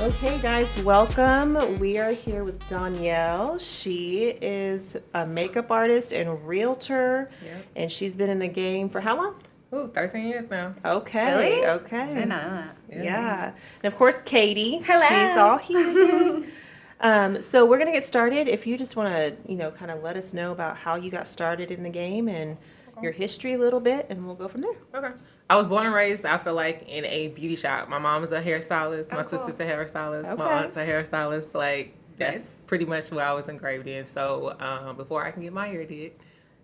Okay, guys, welcome. We are here with Donyale. She is a makeup artist and realtor, and she's been in the game for how long? 13 years now. Okay, Really? okay. I didn't know that. Yeah. And of course, Katie. Hello. She's all here. So we're going to get started. If you just want to, kind of let us know about how you got started in the game and your history a little bit, and we'll go from there. Okay. I was born and raised, I feel like, in a beauty shop. My mom is a hairstylist. My cool. sister's a hairstylist. Okay. My aunt's a hairstylist. Like, that's Nice. pretty much what I was engraved in. So, before I can get my hair did,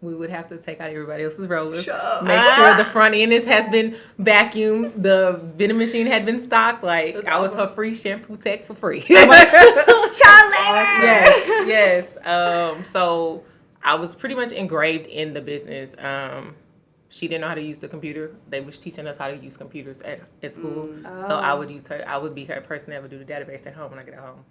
we would have to take out everybody else's rollers. Sure. Make sure the front end has been vacuumed. The vending machine had been stocked. Like, That's I was awesome. her free shampoo tech for free. Child labor. Yes. So I was pretty much engraved in the business. She didn't know how to use the computer. They was teaching us how to use computers at school. So I would use her. I would be her person that would do the database at home when I get home.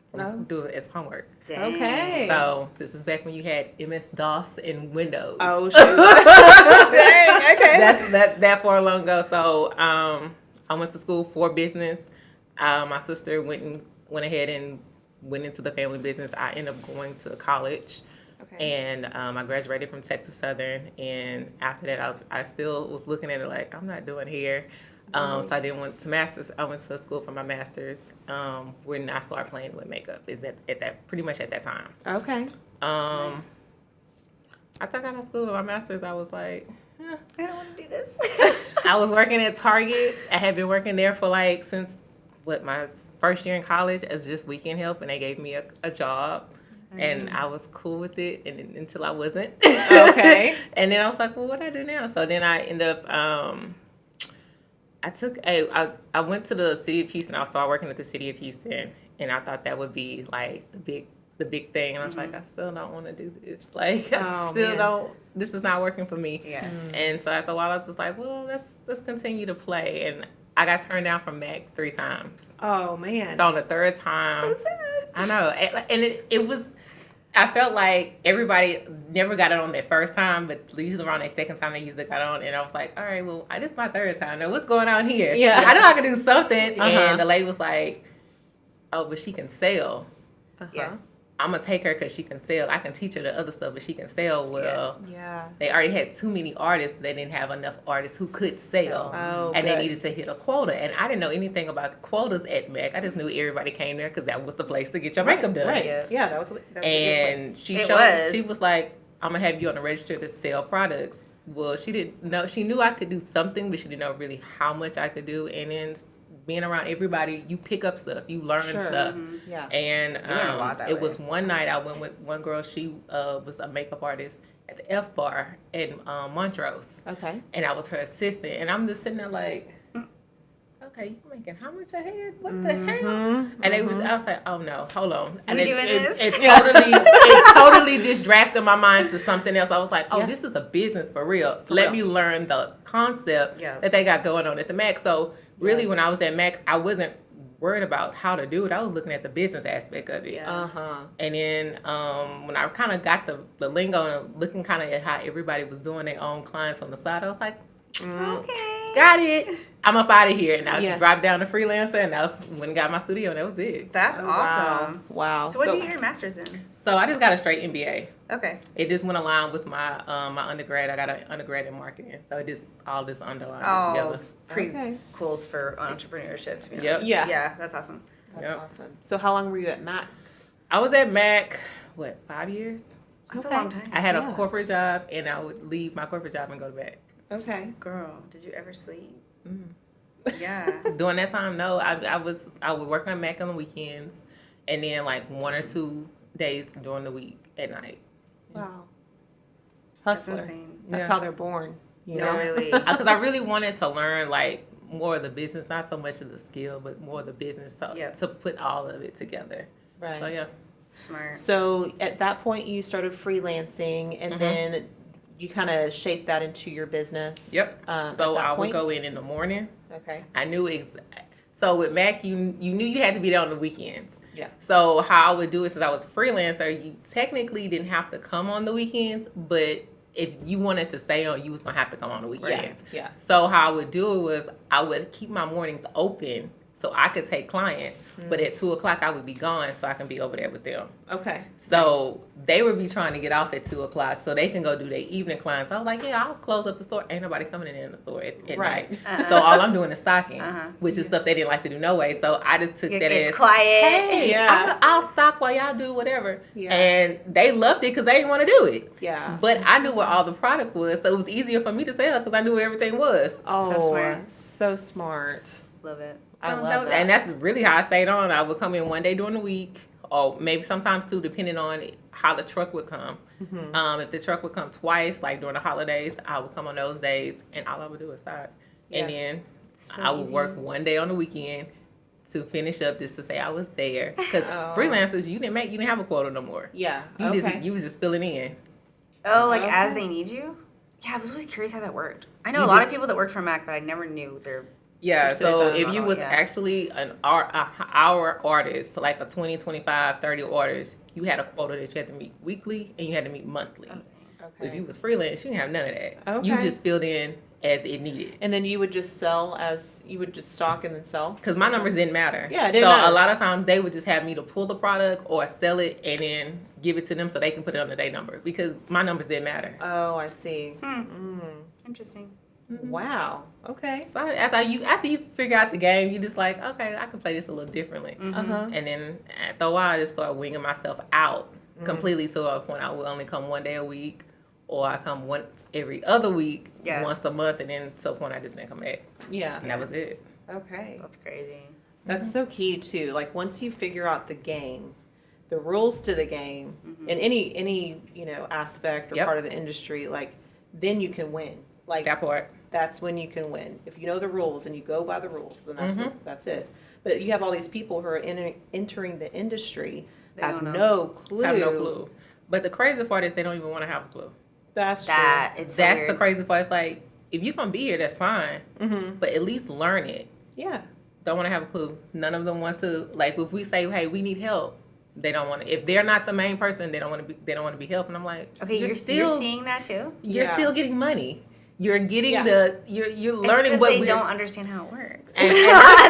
Do it as homework. Dang. Okay. So this is back when you had MS DOS and Windows. Oh, shoot. Dang. Okay. That far long ago. So I went to school for business. My sister went ahead and went into the family business. I ended up going to college. Okay. And I graduated from Texas Southern, and after that, I still was looking at it like I'm not doing hair. So I didn't went to masters. I went to school for my masters. When I started playing with makeup, is at pretty much at that time. Okay. Nice. After I got out of school with my masters, I was like, I don't want to do this. I was working at Target. I had been working there for since my first year in college as just weekend help, and they gave me a job. And I was cool with it until I wasn't. Okay. And then I was like, well, what do I do now? So then I ended up, I went to the city of Houston. I started working at the city of Houston. And I thought that would be like the big thing. And I was like, I still don't want to do this. Like, I still don't, this is not working for me. Yeah. And so after a while, I was just like, well, let's continue to play. And I got turned down from MAC 3 times. Oh, man. So on the third time, So sad. I know. And it was, I felt like everybody never got it on that first time, but usually around that second time they usually got on. And I was like, all right, well, this is my third time. Now, what's going on here? Yeah. I know I can do something. Uh-huh. And the lady was like, oh, but she can sell. Uh-huh. Yeah. I'm going to take her because she can sell. I can teach her the other stuff, but she can sell well. Yeah. They already had too many artists, but they didn't have enough artists who could sell. Oh, and good. they needed to hit a quota. And I didn't know anything about quotas at MAC. I just knew everybody came there because that was the place to get your makeup done. Right. Yeah. Yeah, that was a good place. And she was like, I'm going to have you on the register to sell products. Well, she didn't know. She knew I could do something, but she didn't know really how much I could do. And then being around everybody, you pick up stuff, you learn stuff. Yeah. And learn a lot that it way. was one night I went with one girl. She was a makeup artist at the F Bar in Montrose. Okay. And I was her assistant. And I'm just sitting there like, okay, you making how much a head? What the hell? And I was like, oh no, hold on. And We doing this? it totally just drafted my mind to something else. I was like, oh, Yeah. this is a business for real. Let me learn the concept that they got going on at the MAC. So really, when I was at MAC, I wasn't worried about how to do it. I was looking at the business aspect of it. Yeah. Uh-huh. And then when I kind of got the lingo and looking kind of at how everybody was doing their own clients on the side, I was like, Okay. got it. I'm up out of here. And I Yeah. just dropped down to freelancer, and I went and got my studio, and that was it. That's awesome. Wow. So what did you get your master's in? So I just got a straight MBA. Okay. It just went along with my my undergrad. I got an undergrad in marketing, so it just all this underlined Oh, together. prequels for entrepreneurship, to be honest. Yep. Yeah. Yeah, that's awesome. That's Yep. awesome. So how long were you at Mac? I was at MAC, 5 years? That's Okay. a long time. I had a Yeah. corporate job, and I would leave my corporate job and go to MAC. Okay. Girl, did you ever sleep? Mm. Yeah. During that time, no, I would work on MAC on the weekends, and then like 1 or 2 days during the week at night. Wow. That's Hustler. insane. That's Yeah. how they're born. You No, know? really. Because I really wanted to learn like more of the business, not so much of the skill, but more of the business to put all of it together. Right. So yeah. Smart. So at that point, you started freelancing, and then you kind of shaped that into your business. Yep. At So that I would point? go in the morning. Okay. I knew so with Mac, you knew you had to be there on the weekends. Yeah. So how I would do it, since I was a freelancer, you technically didn't have to come on the weekends, but if you wanted to stay on, you was gonna have to come on the weekends. Yeah. So how I would do it was I would keep my mornings open so I could take clients, but at 2:00 I would be gone so I can be over there with them. Okay. So they would be trying to get off at 2:00 so they can go do their evening clients. I was like, yeah, I'll close up the store. Ain't nobody coming in there in the store at Right. night. So all I'm doing is stocking, which is stuff they didn't like to do no way. So I just took that It's as, quiet. hey, Yeah. I'll stock while y'all do whatever. Yeah. And they loved it because they didn't want to do it. Yeah. But I knew where all the product was, so it was easier for me to sell because I knew where everything was. Oh, smart. so smart. Love it. I So love that. And that's really how I stayed on. I would come in one day during the week, or maybe sometimes two, depending on how the truck would come. If the truck would come twice, like during the holidays, I would come on those days, and all I would do was stock. Yeah. And then So I would easy. work one day on the weekend to finish up, just to say I was there. Because Oh. freelancers, you didn't have a quota no more. Yeah. You Okay. was just filling in. Oh, like Okay. as they need you? Yeah, I was always curious how that worked. I know You a lot just- of people that work for Mac, but I never knew their. Yeah, Their so system if you model, was yeah. actually an hour artist, so like a 20, 25, 30 orders, you had a quota that you had to meet weekly and you had to meet monthly. Okay. If you was freelance, you didn't have none of that. Okay. You just filled in as it needed. And then you would just stock and then sell? Because my numbers didn't matter. Yeah, it didn't so matter. a lot of times they would just have me to pull the product or sell it and then give it to them so they can put it under their number because my numbers didn't matter. Oh, I see. Interesting. Wow. Okay. So after you figure out the game, you just like, okay, I can play this a little differently. Uh-huh. And then after a while, I just started winging myself out completely to a point I would only come one day a week, or I come once every other week, Yeah. once a month, and then to a point I just didn't come back. Yeah. And that was it. Okay. That's crazy. That's so key too. Like once you figure out the game, the rules to the game in any aspect or Yep. part of the industry, like then you can win. Like That part. that's when you can win. If you know the rules and you go by the rules, then that's it. That's it. But you have all these people who are entering the industry They have don't know. no clue. Have no clue. But the crazy part is they don't even want to have a clue. That's That it's so That's weird. the crazy part. It's like, if you're going to be here, that's fine. true. But at least learn it. Yeah. Don't want to have a clue. None of them want to, like, if we say, hey, we need help, they don't want to. If they're not the main person, they don't want to be helped. And I'm like, Okay, you're seeing that too? You're Yeah. still getting money. You're getting Yeah. you're It's learning 'cause what they we're don't understand how it works. And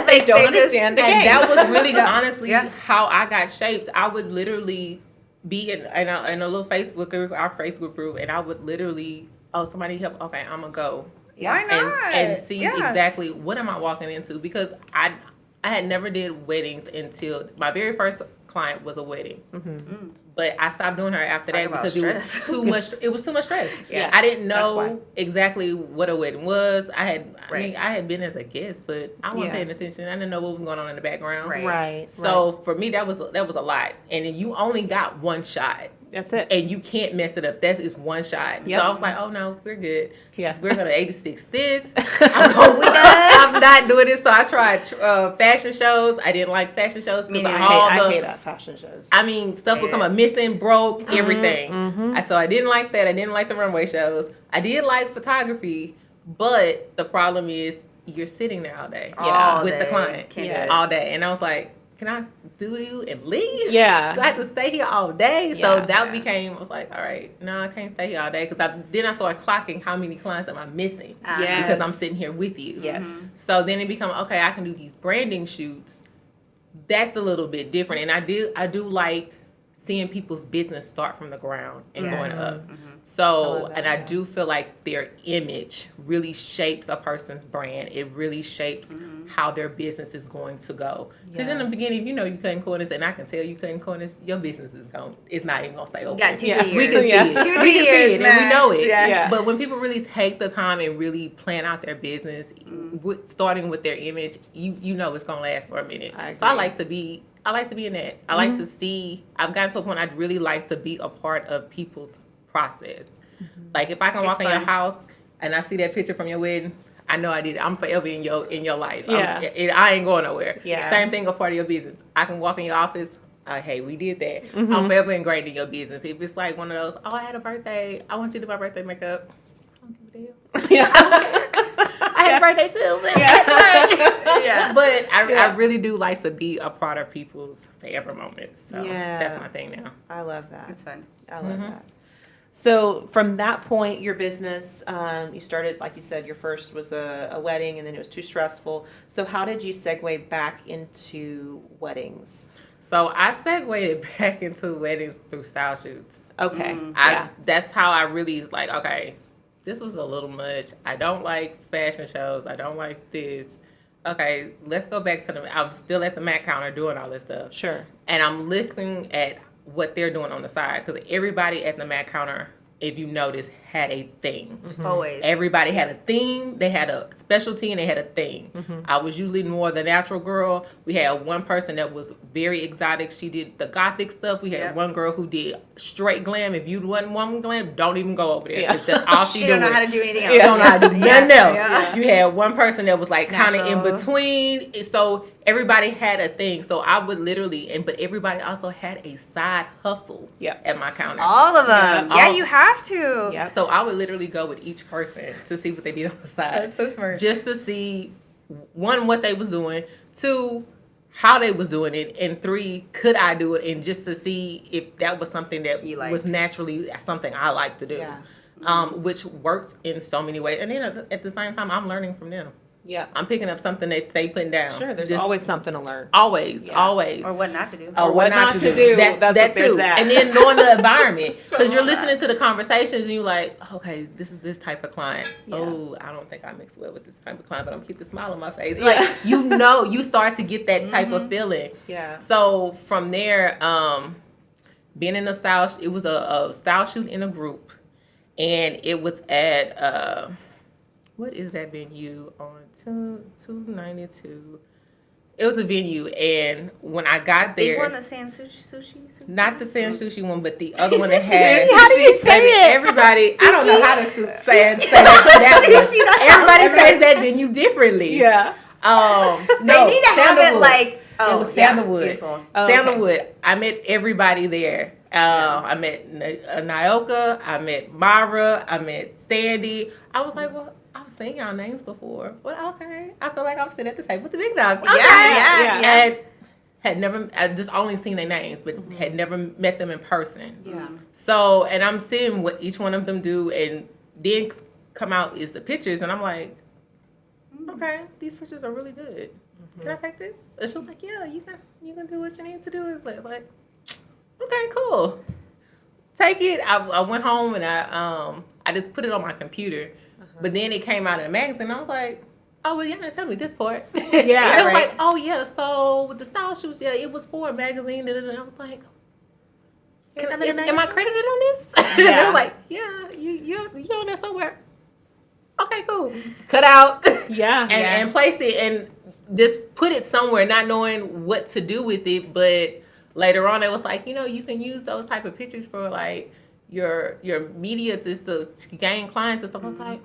They don't just- understand the and game. that was really honestly Yeah. how I got shaped. I would literally be in a little Facebook group, our Facebook group, and I would literally, somebody help. Okay, I'm gonna go Why not? and see Yeah. exactly what am I walking into, because I had never did weddings until my very first client was a wedding. But I stopped doing her after Talk that about because it was stress. too much. It was too much stress. Yeah. I didn't That's why. know exactly what a wedding was. I Right. had been as a guest, but I wasn't Yeah. paying attention. I didn't know what was going on in the background. Right. Right. So for me, that was a lot, and then you only got one shot, that's it. and you can't mess it up. That's one shot. Yep. So I was like, oh no, we're good. Yeah. We're gonna 86 this. I'm not doing this. So I tried fashion shows. I didn't like fashion shows Me because neither. I hate fashion shows. I mean, stuff would come up missing, broke, everything. Mm-hmm. So I didn't like that. I didn't like the runway shows. I did like photography, but the problem is you're sitting there all day All with the day. client Can't do this. all day. And I was like, can I do you and leave? Yeah. Do I have to stay here all day? Yeah. So that became, I was like, all right, no, I can't stay here all day. Because then I started clocking how many clients am I missing Yes. because I'm sitting here with you. Yes. So then it become, okay, I can do these branding shoots. That's a little bit different. And I do like seeing people's business start from the ground and Yeah. going up. I So, love that, and I yeah. do feel like their image really shapes a person's brand. It really shapes how their business is going to go. Because in the Yes. beginning, if you know you cutting corners, and I can tell you cutting corners, your business is not even gonna stay open. Yeah, 2-3 Yeah. years. We can see Yeah. it. 2-3 We can see years, it, and we know it. max. Yeah. But when people really take the time and really plan out their business, starting with their image, you know it's gonna last for a minute. I So I agree. like to be in that. I like to see. I've gotten to a point I'd really like to be a part of people's process. Like if I can walk It's in your fun. house and I see that picture from your wedding, I know I did it. I'm forever in your life. Yeah. I ain't going nowhere. Yeah. Same thing a part of your business. I can walk in your office. Hey, we did that. I'm forever ingrained in your business. If it's like one of those, I had a birthday. I want you to do my birthday makeup. I don't give a damn. Yeah. I had a birthday too, but Yeah. but Yeah. I really do like to be a part of people's forever moments. So Yeah. that's my thing now. I love that. It's fun. I love that. So from that point, your business, you started, like you said, your first was a wedding and then it was too stressful. So how did you segue back into weddings? So I segued back into weddings through style shoots. Okay. Yeah. That's how I really was like, okay, this was a little much. I don't like fashion shows. I don't like this. Okay, let's go back to I'm still at the Mac counter doing all this stuff. Sure. And I'm looking at what they're doing on the side. Because everybody at the Mac counter, if you notice, had a thing. Always. Everybody had a theme. They had a specialty and they had a theme. I was usually more the natural girl. We had one person that was very exotic. She did the gothic stuff. We had one girl who did straight glam. If you wasn't woman glam, don't even go over there. Because that's all she don't doing. know how to do anything else. She don't know how to do nothing else. Yeah. You had one person that was like kind of in Natural. between. So everybody had a thing. So I would literally, but everybody also had a side hustle at my counter. All of them. Yeah, you have to. Yeah. So I would literally go with each person to see what they did on the side. That's so smart. Just to see, one, what they was doing, two, how they was doing it, and three, could I do it, and just to see if that was something that You liked. was naturally something I like to do. Yeah. Which worked in so many ways. And then at the same time, I'm learning from them. Yeah. I'm picking up something that they putting down. Sure. There's Just always something to learn. always. Or what not to do. Oh, what not to do. That, That's that what there's too. that. And then knowing the environment. Because you're listening to the conversations and you're like, okay, this is this type of client. Yeah. Oh, I don't think I mix well with this type of client, but I'm going to keep the smile on my face. Yeah. Like, you start to get that type of feeling. Yeah. So from there, being in a style, it was a style shoot in a group. And it was at, what is that venue on 292? It was a venue, and when I got there, Big one that saying sushi. not the San Sushi one, but the other one that had. How do you say Baby, it? Everybody, I don't know how to say that. Sushi, that's Everybody says that venue differently. Yeah. No, They need to have it Sandalwood. like. It Oh, was yeah, Sandalwood. beautiful. Oh, okay. Sandalwood. I met everybody there. I met Nyoka. I met Mara. I met Sandy. I was like, well, I've seen y'all names before. Well, okay. I feel like I'm sitting at the table with the big dogs. Okay. Yeah. And had never, I just only seen their names, but had never met them in person. Yeah. So, and I'm seeing what each one of them do, and then come out is the pictures, and I'm like, okay, these pictures are really good. Can I take this? And she was like, yeah, you can do what you need to do. Like, okay, cool. Take it. I went home and I just put it on my computer. But then it came out in a magazine. I was like, oh, well, y'all didn't tell me this part. Yeah, It was right. like, oh, yeah, so with the style shoots, yeah, it was for a magazine. And I was like, am I credited on this? And Yeah. they were like, yeah, you're on there somewhere. Okay, cool. Cut out. Yeah. And placed it and just put it somewhere, not knowing what to do with it. But later on, it was like, you can use those type of pictures for like your media just to gain clients and stuff. I was like,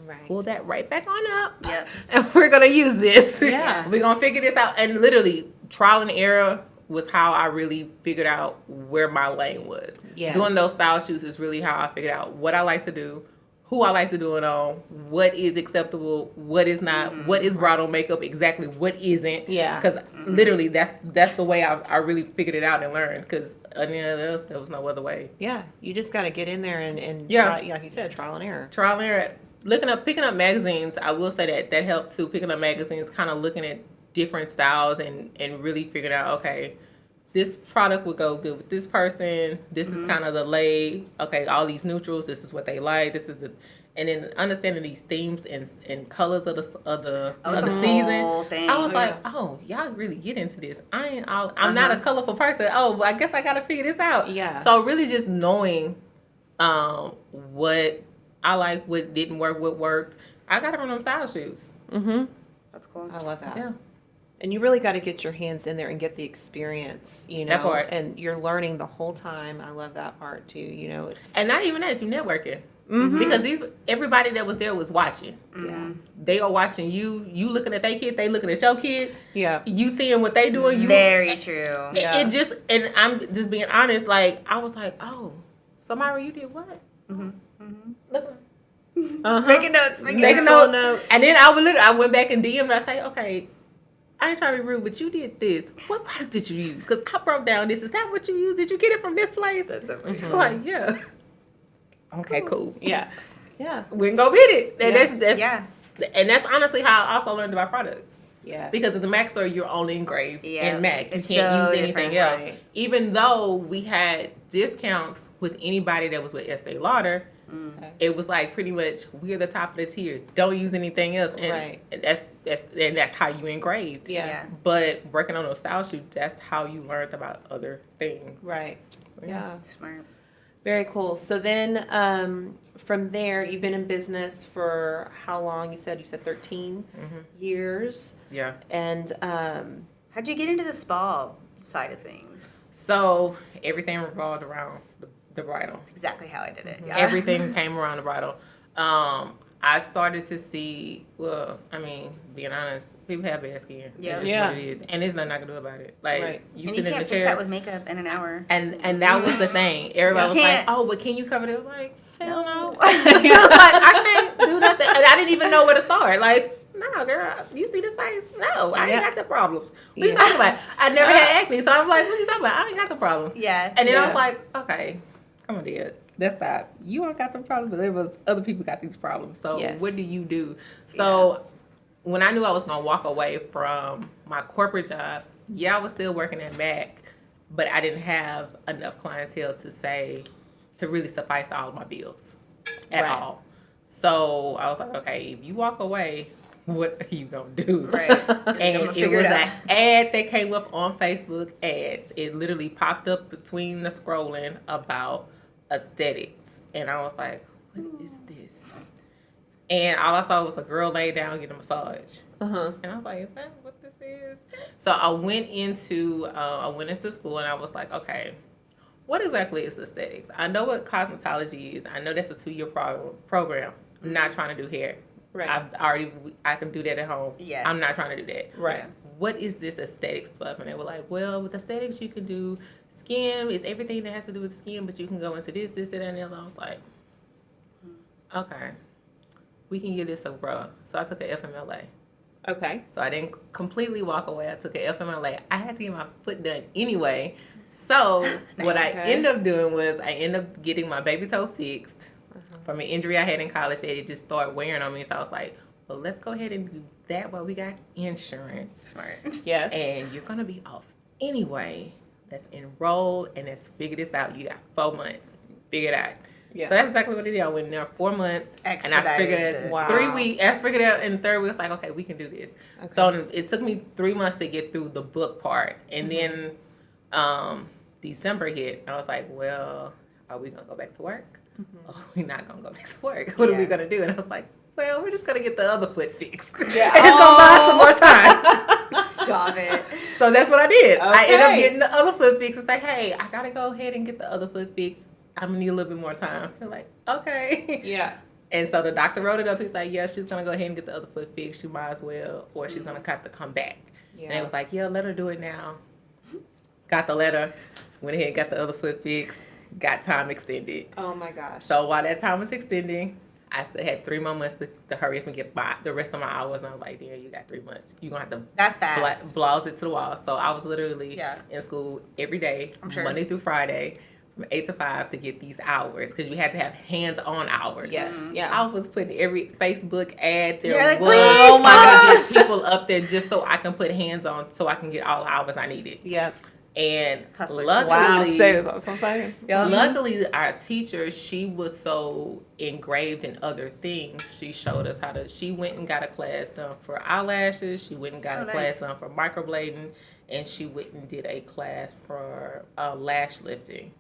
Right. pull that right back on up. Yep. And we're gonna use this. Yeah. We're gonna figure this out. And literally, trial and error was how I really figured out where my lane was. Yes. Doing those style shoots is really how I figured out what I like to do, who I like to do it on, what is acceptable, what is not, what is bridal makeup, exactly what isn't. Yeah. Because literally, that's the way I really figured it out and learned. Because anything else, there was no other way. Yeah. You just got to get in there and Yeah. try, like you said, trial and error. Trial and error. Picking up magazines, I will say that helped too. Picking up magazines, kind of looking at different styles and really figuring out, okay, this product would go good with this person. This is kind of the lay. Okay, all these neutrals. This is what they like. This is and then understanding these themes and colors of the it's a season. whole thing. I was like, oh, y'all really get into this. I'm not a colorful person. Oh, well, I guess I got to figure this out. Yeah. So really, just knowing what I like, what didn't work, what worked. I got it from them style shoes. Mm-hmm. That's cool. I love that. Yeah. And you really got to get your hands in there and get the experience, That part. And you're learning the whole time. I love that part too. It's And not even that, you networking. Because everybody that was there was watching. yeah, They are watching you. You looking at their kid. They looking at your kid. yeah, You seeing what they doing. Very true. Yeah. It just, and I'm just being honest. Like I was like, oh, so Myra, you did what? Look. Making notes. Making Mental notes. notes. And then I went back and DM'd and I say, okay, I ain't trying to be rude, but you did this. What product did you use? Because I broke down this. Is that what you used? Did you get it from this place? That's so funny. Like, yeah. Okay, cool. Yeah. Yeah. We can go get it. And Yeah. Yeah. and that's honestly how I also learned about products. Yeah. Because at the MAC store, you're only engraved Yeah. in MAC. You It's can't so use anything different. else. Right. Even though we had discounts with anybody that was with Estee Lauder, Okay. it was like pretty much we're the top of the tier. Don't use anything else. And Right. that's how you engraved. Yeah. Yeah. But working on those style shoots, that's how you learned about other things. Right. Yeah. Smart. Very cool. So then, from there, you've been in business for how long? You said 13 years. Yeah. And How'd you get into the spa side of things? So everything revolved around the bridal. That's exactly how I did it. Yeah. Everything came around the bridal. I started to see, well, I mean, being honest, people have bad skin. Yeah. That's just Yeah. what it is. And there's nothing I can do about it. Like, Right. you And sit you in can't the fix chair. that with makeup in an hour. And that was the thing. Everybody You was can't. like, oh, but can you cover it? Like, hell no. No. Like, I can't do nothing. And I didn't even know where to start. Like, no, girl, you see this face? No, I ain't Yeah. got the problems. What Yeah. you talking about? I never had acne. So I'm like, what you talking about? I ain't got the problems. Yeah. And then I was Yeah. like, okay, come on, Dad. That's not. You don't got the problems, but other people got these problems. So Yes. what do you do? So when I knew I was going to walk away from my corporate job, I was still working at MAC, but I didn't have enough clientele to really suffice all of my bills at Right. all. So I was like, okay, if you walk away, what are you going to do? Right. And it figure was it an out. ad that came up on Facebook ads. It literally popped up between the scrolling about aesthetics. And I was like, what is this? And all I saw was a girl lay down getting a massage. Uh-huh. And I was like, is that what this is? So I went into school and I was like, okay, what exactly is aesthetics? I know what cosmetology is. I know that's a 2-year program. I'm not trying to do hair. Right. I can do that at home. Yeah. I'm not trying to do that. Right. What is this aesthetic stuff? And they were like, well, with aesthetics, you can do skin. It's everything that has to do with skin, but you can go into this, that, and the other. I was like, okay, we can give this a go. So I took an FMLA. Okay. So I didn't completely walk away. I took an FMLA. I had to get my foot done anyway. So what I Okay. ended up doing was I ended up getting my baby toe fixed from an injury I had in college that it just started wearing on me. So I was like, well, let's go ahead and do that while we got insurance. Smart. Yes. And you're going to be off anyway. Let's enroll and let's figure this out. You got 4 months. Figure it out. Yeah. So that's exactly what I did. I went in there 4 months. And I Expedited figured the- it Wow. 3 weeks. I figured it out in the third week. It's like, okay, we can do this. Okay. So it took me 3 months to get through the book part. And then December hit. I was like, well, are we going to go back to work? Or are we not going to go back to work? What are we Yeah. going to do? And I was like, well, we're just going to get the other foot fixed. Yeah. And it's going to buy some more time. Stop it. So that's what I did. I ended up Okay. getting the other foot fixed. It's like, hey, I got to go ahead and get the other foot fixed. I'm going to need a little bit more time. They're like, okay. Yeah. And so the doctor wrote it up. He's like, yeah, she's going to go ahead and get the other foot fixed. She might as well. Or she's going to have to come back. And it was like, yeah, let her do it now. Got the letter. Went ahead and got the other foot fixed. Got time extended. Oh my gosh. So while that time was extending, I still had 3 more months to hurry up and get the rest of my hours. And I was like, yeah, you got 3 months. You're going to have to That's fast. blouse it to the wall. So I was literally Yeah. in school every day, I'm sure. Monday through Friday, from 8 to 5 to get these hours because we had to have hands-on hours. Yes. Yeah. I was putting every Facebook ad there You're like, was. "Please, Oh my stop." God, get people up there just so I can put hands on so I can get all the hours I needed. Yep. And Hustler. Wow. luckily, So that's what I'm saying. luckily, our teacher, she was so engraved in other things. She showed us how to. She went and got a class done for eyelashes. She went and got Oh, a nice. class done for microblading, and she went and did a class for lash lifting.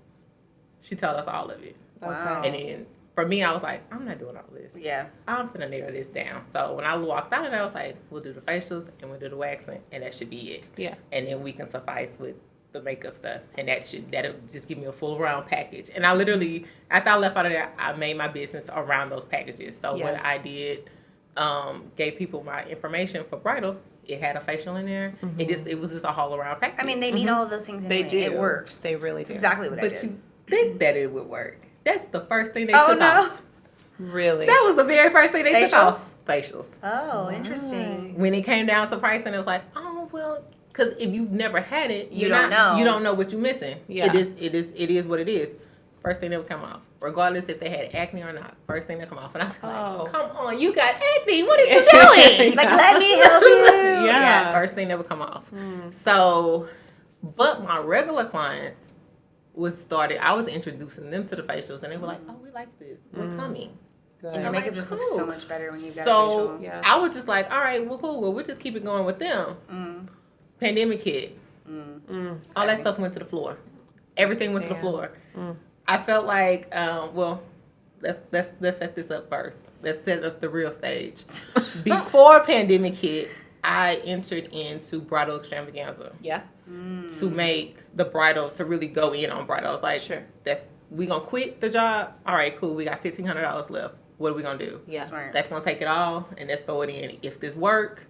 She taught us all of it. Wow. And then for me, I was like, I'm not doing all this. Yeah. I'm gonna narrow this down. So when I walked out of there, I was like, we'll do the facials and we'll do the waxing, and that should be it. Yeah. And then we can suffice with the makeup stuff, and that'll just give me a full round package. And I literally, after I left out of there, I made my business around those packages. So Yes. what I did, gave people my information for bridal. It had a facial in there. It was just a whole around package. I mean, they need all of those things They anyway. do. It works. They really do. Exactly what I but did. you think that it would work? That's the first thing they Oh, took no. off. Really. That was the very first thing they took Facials? off. Facials. Oh, interesting. When it came down to pricing, it was like, oh well, because if you've never had it, You you're don't not- know. You don't know what you're missing. Yeah. It is what it is. First thing that would come off. regardless if they had acne or not. First thing that come off, and I was Oh. like, "Come on, you got acne? What are you doing?" Like, let me help you. Yeah. First thing never come off. So, but my regular clients I was introducing them to the facials, and they were like, "Oh, we like this. We're coming." Good. And your I'm makeup like, just looks cool. so much better when you got a So facial. Yeah. I was just like, "All right, well, cool. Well, we'll just keep it going with them." Pandemic hit. All that stuff went to the floor. Everything went to the Damn. floor. I felt like, well, let's set this up first. Let's set up the real stage. Before pandemic hit, I entered into bridal extravaganza Yeah. to make the bridal, to really go in on bridal. I was like, Sure. we gonna quit the job. All right, cool. We got $1,500 left. What are we gonna do? Yeah. Smart. That's gonna take it all and let's throw it in. If this work,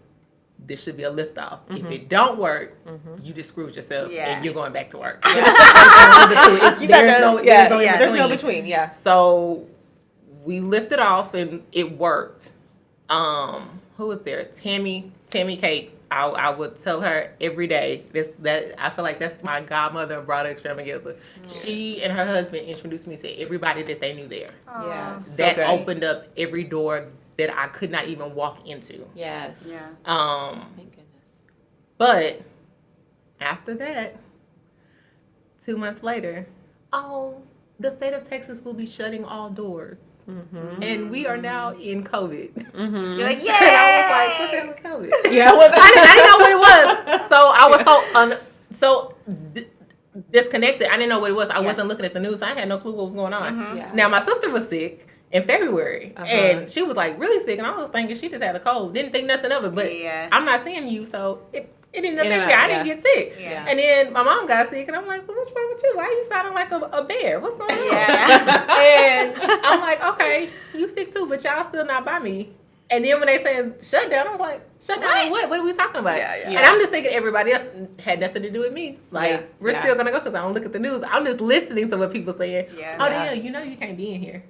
this should be a lift off. If it don't work, you just screwed yourself Yeah. and you're going back to work. You got There's to- no yeah, There's no between. Yeah. So we lifted off and it worked. Who was there? Tammy Cakes. I would tell her every day. I feel like that's my godmother of bridal extravaganza. She and her husband introduced me to everybody that they knew there. Yeah. That good. opened up every door that I could not even walk into. Yes. Yeah. Thank goodness. But after that, 2 months later, the state of Texas will be shutting all doors. And we are now in COVID. You're like, yeah. And I was like, what the hell is COVID? Yeah. Well, I didn't know what it was. So I was so disconnected. I didn't know what it was. I wasn't looking at the news. I had no clue what was going on. Yeah. Now, my sister was sick in February. And she was like really sick. And I was thinking she just had a cold. Didn't think nothing of it. But I'm not seeing you. So it didn't affect me. I didn't get sick. Yeah. And then my mom got sick. And I'm like, well, what's wrong with you? Why are you sounding like a bear? What's going on? Yeah. And I'm like, okay, you sick too, but y'all still not by me. And then when they saying shut down, I'm like, shut down on what? What are we talking about? Yeah. And I'm just thinking everybody else had nothing to do with me. Like, we're still going to go because I don't look at the news. I'm just listening to what people saying. Yeah. Oh, yeah, you know you can't be in here.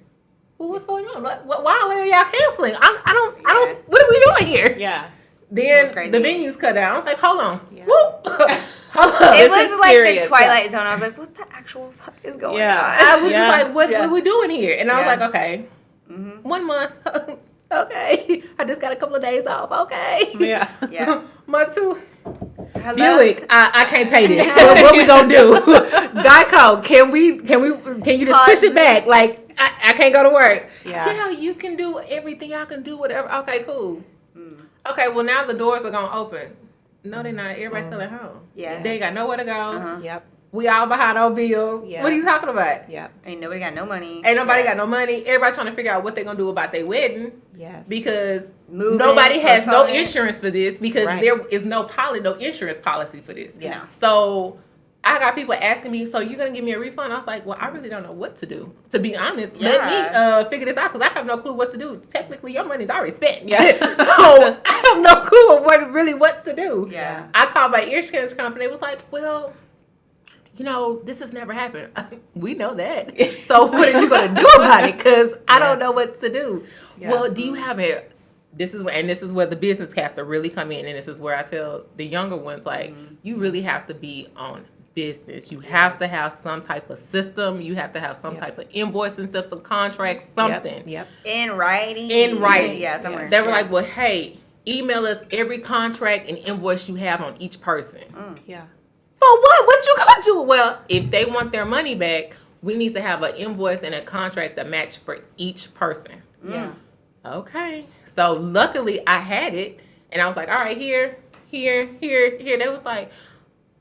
Well, what's going on? Like, why are y'all canceling? I don't, what are we doing here? Yeah. Then That's crazy. the venues cut down. I was like, hold on. Yeah. Woo. Hold on. It This was is like serious. the Twilight Zone. I was like, what the actual fuck is going Yeah. on? I was Yeah. just like, what are we doing here? And I was Yeah. like, okay, 1 month. Okay. I just got a couple of days off. Okay. Yeah. Yeah. Month 2. Hello? Buick, I can't pay this. What we gonna do? Geico, can you just push it back? Like, I can't go to work. Yeah. You can do everything. I can do whatever. Okay, cool. Okay, well now the doors are gonna open. No, they're not. Everybody's still at home. Yeah. They ain't got nowhere to go. Yep. We all behind our bills. Yeah. What are you talking about? Yep. Ain't nobody got no money. Ain't nobody Yeah. got no money. Everybody trying to figure out what they're gonna do about their wedding Yes. because Moving, nobody has no postponing. insurance for this because Right. there is no insurance policy for this. Yeah. So I got people asking me, so you're gonna give me a refund? I was like, well, I really don't know what to do. To be honest, let me figure this out because I have no clue what to do. Technically, your money's already spent. Yeah. So I have no clue of what to do. Yeah. I called my insurance company. It was like, well, this has never happened. We know that. So what are you going to do about it? Because I don't know what to do. Yeah. Well, do you have it? This is where the business have to really come in. And this is where I tell the younger ones, like, you really have to be on business. You have to have some type of system. You have to have some type of invoicing system, contract, something. Yep. In writing. Yeah, somewhere. They were like, well, hey, email us every contract and invoice you have on each person. Yeah. For what? What you gonna do? Well, if they want their money back, we need to have an invoice and a contract that match for each person. Yeah. Okay. So luckily I had it and I was like, all right, here. They was like,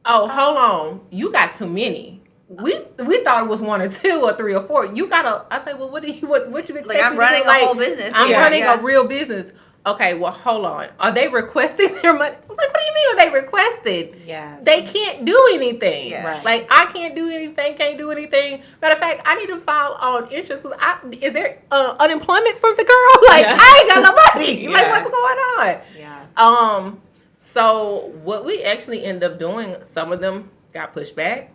oh, hold on. You got too many. We thought it was 1 or 2 or 3 or 4. You gotta, I say, well, what you expect? Like, I'm running a whole business. I'm Yeah, running yeah. a real business. Okay, well, hold on. Are they requesting their money? I'm like, what do you mean are they requested? Yes. They can't do anything. Yeah. Right. Like, I can't do anything, can't do anything. Matter of fact, I need to file on insurance because is there unemployment from the girl? Like, Yeah. I ain't got no money. Like, Yeah. what's going on? Yeah. So what we actually end up doing, some of them got pushed back.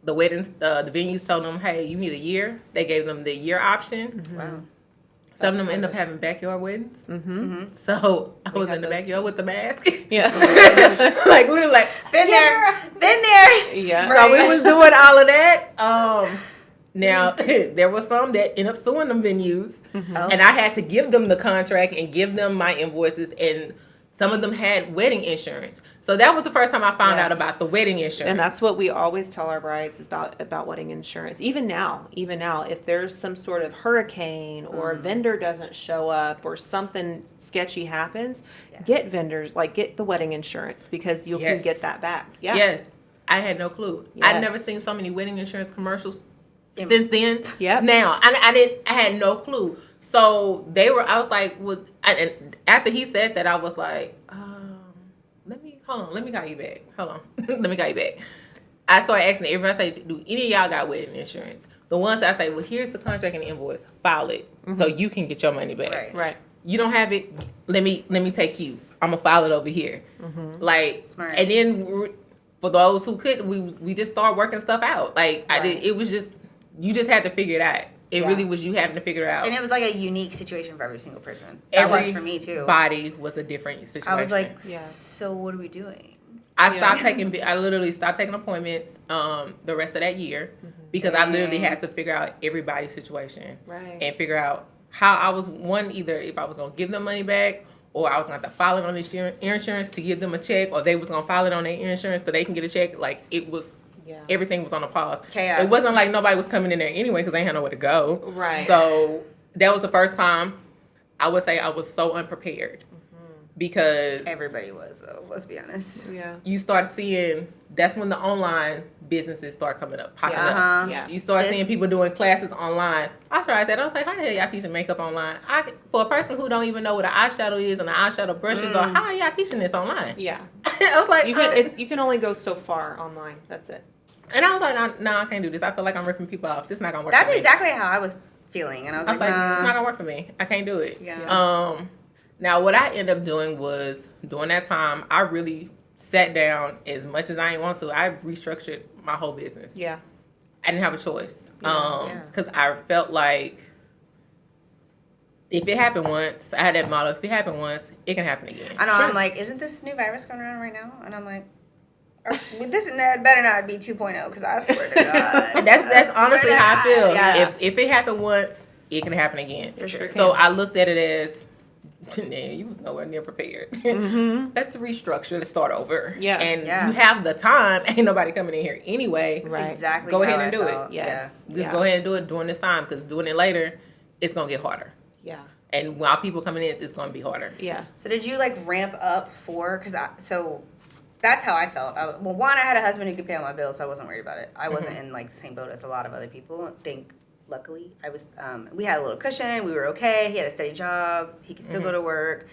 The weddings, the venues told them, hey, you need a year. They gave them the year option. Wow. Some of them end up having backyard weddings. So I was got in the those backyard with the mask. Yeah. Like, literally, like, Been there. Yeah. so we was doing all of that. Now, there was some that ended up suing them venues, Oh. and I had to give them the contract and give them my invoices, and some of them had wedding insurance. So that was the first time I found out Yes. about the wedding insurance. And that's what we always tell our brides is about wedding insurance. Even now, if there's some sort of hurricane or a vendor doesn't show up or something sketchy happens, get vendors, like get the wedding insurance because you can Yes. get that back. Yeah. Yes, I had no clue. Yes. I'd never seen so many wedding insurance commercials since then. Yep. Now, I had no clue. So I was like, well, and after he said that, I was like, let me call you back. Hold on. Let me call you back. I started asking everybody, I say, do any of y'all got wedding insurance? The ones that I say, well, here's the contract and the invoice. File it so you can get your money back. Right. Right. You don't have it, let me take you. I'm gonna file it over here. Like, Smart. and then for those who couldn't, we just started working stuff out. Like I did, it was just you just had to figure it out. It really was you having to figure it out. And it was like a unique situation for every single person. That was for me too. Body was a different situation. I was like, Yeah. so what are we doing? I literally stopped taking appointments the rest of that year because I literally had to figure out everybody's situation. Right. And figure out how I was, either if I was going to give them money back or I was going to have to file it on their insurance to give them a check, or they was going to file it on their insurance so they can get a check. Like, it was, everything was on a pause. Chaos. It wasn't like nobody was coming in there anyway because they had nowhere to go. Right. So that was the first time I would say I was so unprepared. Because Everybody was, though, let's be honest. Yeah. you start seeing, that's when the online businesses start coming up, popping up. Uh-huh. Yeah. You start seeing people doing classes online. I tried that. I was like, how the hell y'all teaching makeup online? For a person who don't even know what an eyeshadow is and the eyeshadow brushes are, how are y'all teaching this online? Yeah. I was like, You can only go so far online. That's it. and I was like, no, I can't do this. I feel like I'm ripping people off. This is not gonna work. That's for me. exactly how I was feeling. And I was I like, was like, it's not nah. gonna work for me. I can't do it. Yeah. Now what I ended up doing was during that time, I really sat down as much as I didn't want to. I restructured my whole business. Yeah. I didn't have a choice. Yeah. Because I felt like if it happened once, I had that motto, if it happened once, it can happen again. I know, I'm like, isn't this new virus going around right now? And I'm like, this better not be 2.0 because I swear to God. That's honestly Swear to how I feel. God. Yeah. If it happened once, it can happen again. For sure. So I looked at it as, man, you was nowhere near prepared. Let's restructure, let's start over. Yeah. And Yeah. you have the time. Ain't nobody coming in here anyway. That's Right. exactly Go how ahead I and do it. felt. Yes. Just go ahead and do it during this time, because doing it later, it's going to get harder. Yeah. And while people coming in, it's going to be harder. Yeah. So did you like ramp up so that's how I felt. Well, one, I had a husband who could pay all my bills, so I wasn't worried about it. I wasn't in like the same boat as a lot of other people. Luckily, I was. We had a little cushion. We were okay. He had a steady job. He could still go to work.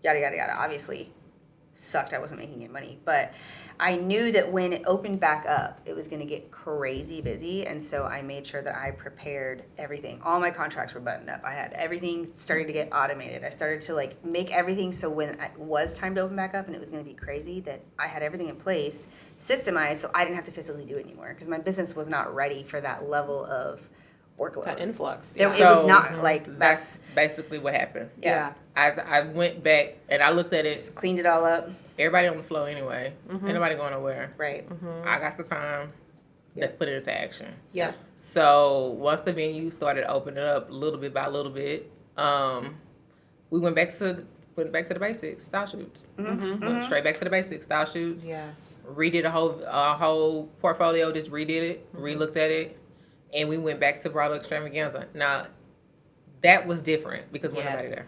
Yada yada yada. Obviously, sucked. I wasn't making any money, but I knew that when it opened back up, it was going to get crazy busy, and so I made sure that I prepared everything. All my contracts were buttoned up. I had everything starting to get automated. I started to like make everything so when it was time to open back up and it was going to be crazy, that I had everything in place, systemized, so I didn't have to physically do it anymore because my business was not ready for that level of workload. That influx. It was not like That's basically what happened. yeah. I went back and I looked at it. Just cleaned it all up. Everybody on the floor anyway. Ain't nobody going nowhere. Right. I got the time. Let's put it into action. Yeah. So once the venue started opening up little bit by little bit, we went back to the basics, style shoots. Went straight back to the basics, style shoots. Yes. Redid a whole portfolio, just redid it, re-looked at it, and we went back to bridal extravaganza. Now, that was different because we weren't nobody there.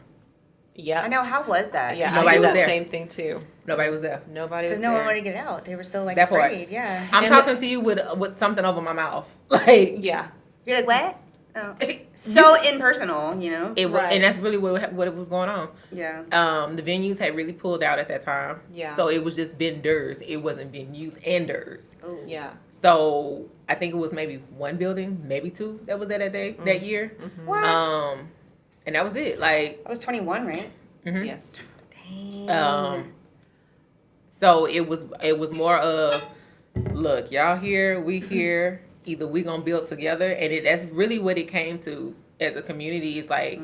Yeah. I know. How was that? Yeah. Nobody I did was that there. same thing too. Nobody was there. Nobody was Because no one there. wanted to get out. They were still like That part. afraid. Yeah. I'm And talking to you with something over my mouth. Like, Yeah. You're like, what? Oh. So impersonal, you know? Right. and that's really what was going on. Yeah. The venues had really pulled out at that time. Yeah. So it was just vendors. It wasn't venues and vendors. Oh. Yeah. So I think it was maybe one building, maybe two that was there that day, that year. What? And that was it. Like, I was 21, right? Yes. Dang. so it was more of, look, y'all here, we here. Either we gonna build together, and that's really what it came to as a community. Is like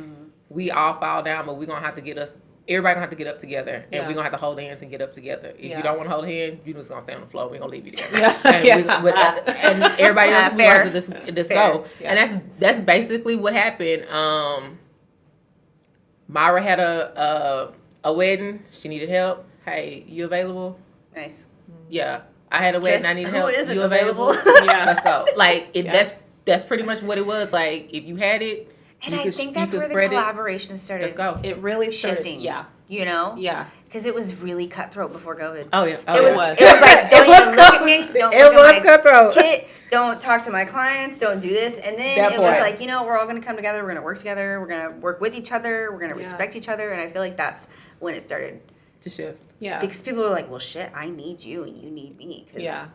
we all fall down, but we gonna have to get us everybody gonna have to get up together, and Yeah. we're gonna have to hold hands and get up together. If Yeah. you don't want to hold a hand, you just gonna stay on the floor. We're gonna leave you there. Yeah. And everybody else is Fair. gonna have to just Fair. go. Yeah. And that's basically what happened. Myra had a wedding. She needed help. Hey, you available? Nice. Yeah. I had a wedding. I need help. Who isn't You available? Yeah. Let's go. Like Yeah. that's pretty much what it was. Like if you had it, And you I could- think you that's could where the spread it. collaboration started Let's go. It really started, shifting. Yeah. You know? Yeah. Because it was really cutthroat before COVID. Oh yeah. It was was. like, don't It was even look at me. Don't It look was at my cutthroat. kit. Don't talk to my clients. Don't do this. And then That it was part. like, we're all going to come together. We're going to work together. We're going to work with each other. We're going to Yeah. respect each other. And I feel like that's when it started. To shift. Yeah. Because people are like, well, shit, I need you and you need me. Because Yeah.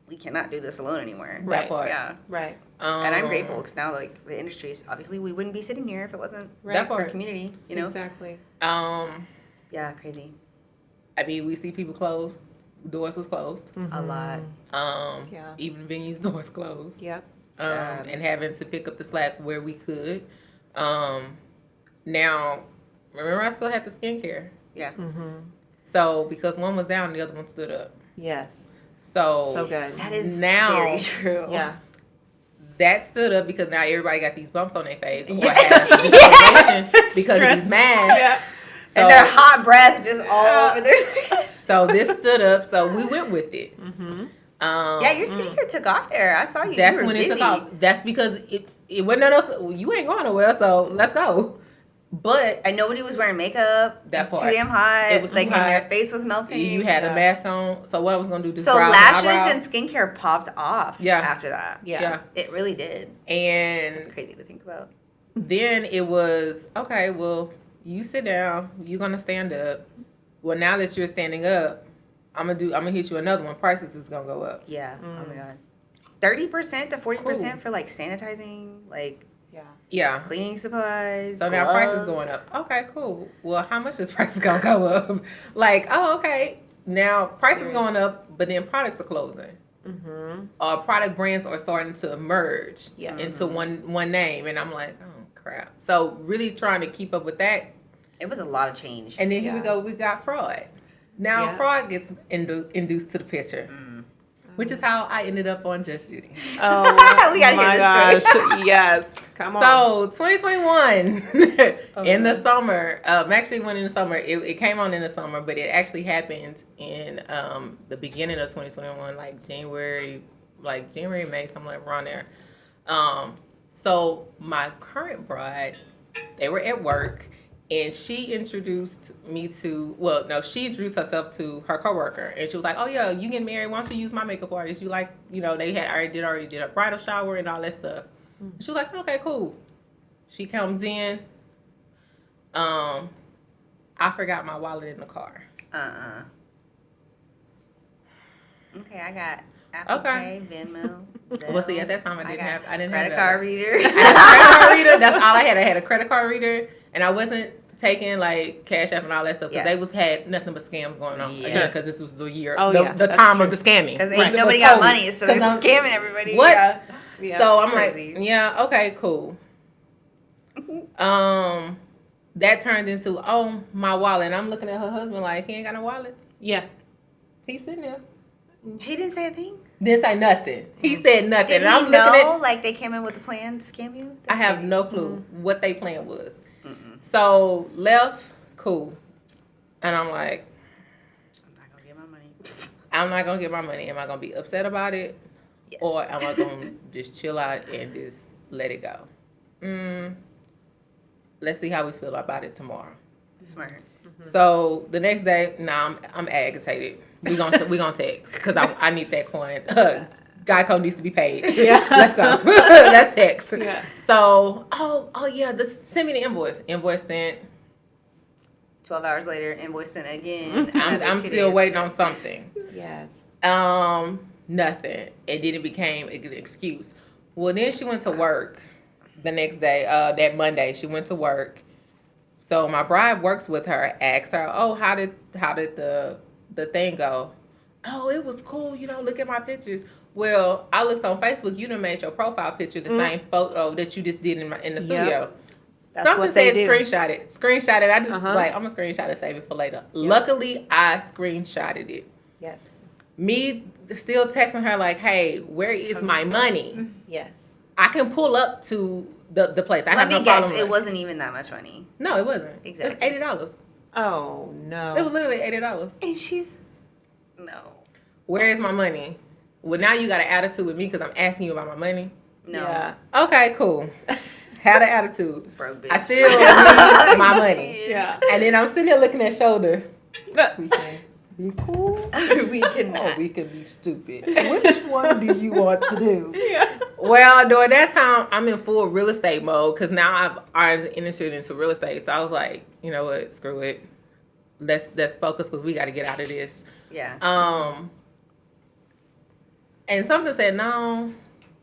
we cannot do this alone anymore. Right. That part. Yeah. Right. And I'm grateful because now, like, the industry is obviously we wouldn't be sitting here if it wasn't Right. for our community, Exactly. Yeah, crazy. I mean, we see people closed. Doors was closed. A lot. Yeah. Even venues doors closed. Yep. Sad. And having to pick up the slack where we could. Now, remember I still had the skincare. Yeah. So because one was down, the other one stood up. Yes. So good. That is now very true. Yeah. that stood up because now everybody got these bumps on their face or Yes. has discoloration because of these masks. Yeah. So, And their hot breath just all over their. so this stood up. So we went with it. Yeah, your skincare took off there. I saw you. That's you were when busy. it took off. That's because it wasn't nothing else. Well, you ain't going nowhere, so let's go. But And nobody was wearing makeup. That It was part. too damn hot. It was like, too and their hot. face was melting. you had Yeah. a mask on, so what I was gonna do? Just So brows lashes eyebrows. and skincare popped off. Yeah. After that. Yeah. Yeah. It really did. And It's crazy to think about. then it was okay. Well, you sit down. You're gonna stand up. Well, now that you're standing up, I'm gonna hit you another one. Prices is gonna go up. Yeah. Oh my god. 30% to 40% for like sanitizing, like Yeah. Yeah. cleaning supplies. So now price is gloves. going up. Okay, cool. Well, how much is price gonna go up? Like, oh, okay. Now price is going up, but then products are closing. Product brands are starting to merge Yes. into one name, and I'm like, oh crap. So really trying to keep up with that, It was a lot of change. and then here we Yeah. go. We got fraud. Now Yeah. fraud gets induced to the picture, which is how I ended up on Just Judy. Oh, We gotta my hear this story. gosh. Yes. Come on. So 2021 in the summer, actually went in the summer. It came on in the summer, but it actually happened in the beginning of 2021, like January, May, something like around there. So my current bride, they were at work, and she introduced me to, she introduced herself to her coworker, and she was like, oh yeah, you getting married, why don't you use my makeup artist? You like, they had already did a bridal shower and all that stuff. She was like, okay, cool. She comes in. I forgot my wallet in the car. Okay, I got Apple Okay. Pay, Venmo. Well, see, at that time I got didn't have credit that. card reader. I had a credit card reader. That's all I had. I had a credit card reader, and I wasn't taking like Cash App and all that stuff because Yeah. they had nothing but scams going on. Yeah. Again, because this was the year, Oh, the yeah, the that's time true. of the scamming. Because Right. nobody It was got COVID. money, so they're 'Cause I'm- scamming everybody. What? Yeah. Yeah. So I'm Crazy. like, yeah, okay, cool. That turned into, oh, my wallet. And I'm looking at her husband like, he ain't got no wallet. Yeah. He's sitting there. He didn't say a thing. Didn't say nothing. He said nothing. Did and he I'm looking know? at, Like they came in with a plan to scam you? I That's have crazy. no clue what they plan was. So left, cool. And I'm like, I'm not gonna get my money. I'm not gonna get my money. Am I gonna be upset about it? Yes. Or am I gonna just chill out and just let it go? Let's see how we feel about it tomorrow. Smart. So the next day, I'm agitated. We gonna text because I need that coin. Geico needs to be paid. Yeah. Let's go. Let's text. Yeah. So oh yeah, send me the invoice. Invoice sent. 12 hours later, invoice sent again. I'm Another 2 still days. waiting on something. Yes. Nothing. And then it became an excuse. Well, then she went to work the next day. That Monday, she went to work. So my bride works with her. Asked her, "Oh, how did the thing go?" "Oh, it was cool. Look at my pictures." Well, I looked on Facebook. You done made your profile picture the same photo that you just did in the studio. That's Something what they said do. screenshot it. I just was Uh-huh. like, I'm gonna screenshot and save it for later. Luckily, I screenshotted it. Yes. Me still texting her like, hey, where is my money? Yes. I can pull up to the place. I Let have me no guess, problem. it wasn't even that much money. No, it wasn't. Exactly. It was $80. Oh no. It was literally $80. And she's no. Where is my money? Well, now you got an attitude with me because I'm asking you about my money. No. Yeah. Okay, cool. Had an attitude. Broke bitch. I still need my money. Yeah. And then I'm sitting there looking at Shoulder. But- We can be cool. we cannot. Or we can be stupid. Which one do you want to do? yeah. Well, during that time, I'm in full real estate mode because now I've already entered into real estate. So I was like, you know what? Screw it. Let's focus because we got to get out of this. Yeah. And something said, no,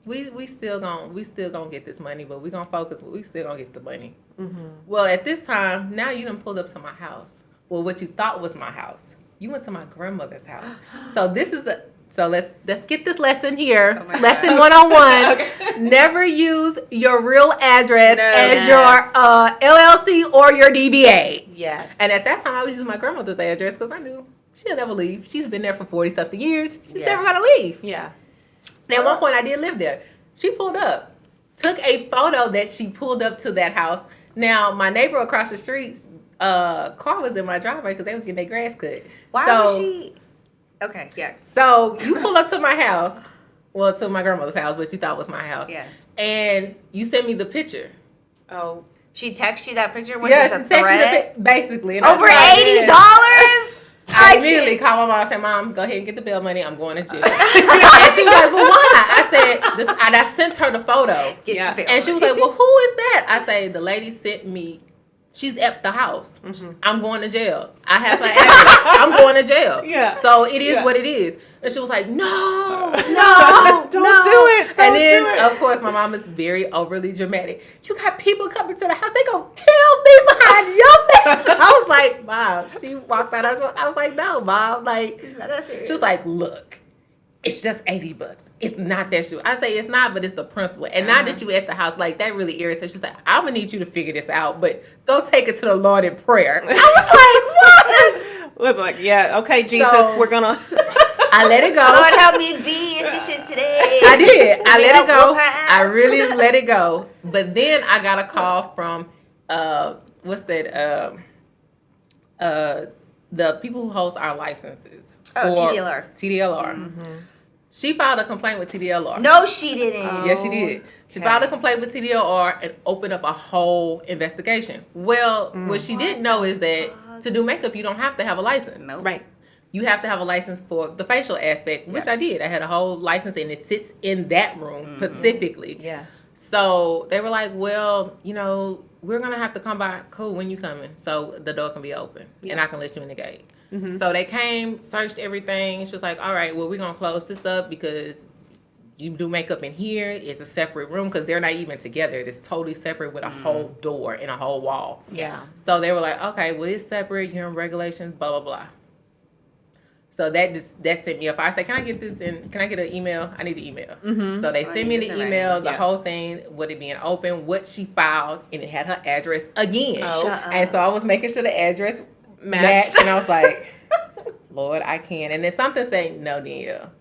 we still gonna get this money, but we gonna focus, but we still gonna get the money. Mm-hmm. Well, at this time, now you done pulled up to my house. Well, what you thought was my house, you went to my grandmother's house. So this is so let's get this lesson here. Oh my Lesson God. 101. Okay. Never use your real address No. as Yes. your LLC or your DBA. Yes. And at that time, I was using my grandmother's address because I knew she'll never leave. She's been there for 40-something years. She's Yeah. never gonna leave. yeah. And at one point, I did live there. She pulled up, took a photo that she pulled up to that house. Now, my neighbor across the street's car was in my driveway because they was getting their grass cut. Why So- was she? Okay. Yeah. So you pull up to my house, well, to my grandmother's house, which you thought was my house. Yeah. And you sent me the picture. Oh. She texted you that picture. Was Yeah, this she a texted me threat? basically. And I Over was like, $80. I immediately called my mom and said, Mom, go ahead and get the bail money. I'm going to jail. And she was like, well, why? I said, this, and I sent her the photo. Get Yeah. the bill And she was money. like, well, who is that? I say, the lady sent me. She's at the house. Mm-hmm. I'm going to jail. I have her address. I'm going to jail. Yeah. So it is Yeah. what it is. And she was like, no, Don't no. do it. Don't And then, do it. of course, my mom is very overly dramatic. You got people coming to the house. They gonna kill me behind your face. I was like, Mom. She walked out. I was like, no, Mom. Like, It's not that serious. she was like, look, it's just $80. It's not that you. I say it's not, but it's the principle. And now that you at the house, like that really irritates. She's like, I'm gonna need you to figure this out, but go take it to the Lord in prayer. I was like, what? Was like, yeah, okay, Jesus, So- we're gonna. I let it go. Lord, help me be efficient today. I did. I me let help it go. whoop her ass. I really let it go. But then I got a call from what's that? The people who host our licenses. Oh, for TDLR. TDLR. She filed a complaint with TDLR. No, she didn't. Yes, she did. She Okay. filed a complaint with TDLR and opened up a whole investigation. Well, what she didn't know is that to do makeup, you don't have to have a license. Nope. Right. You have to have a license for the facial aspect, which I did. I had a whole license and it sits in that room specifically. Yeah. So they were like, well, you know, we're going to have to come by. Cool, when you coming? So the door can be open and I can let you in the gate. So they came, searched everything. She was like, all right, well, we're going to close this up because you do makeup in here. It's a separate room because they're not even together. It's totally separate with a whole door and a whole wall. Yeah. So they were like, okay, well, it's separate. You're in regulations, blah, blah, blah. So that sent me up. I said, can I get this in? Can I get an email? I need an email. So they Oh, sent you me just the sent email, writing. the Yeah. whole thing, with it being open, what she filed, and it had her address again. Oh. Shut And up. so I was making sure the address Matched. matched, and I was like, Lord, I can't. And then something saying, no, Danielle,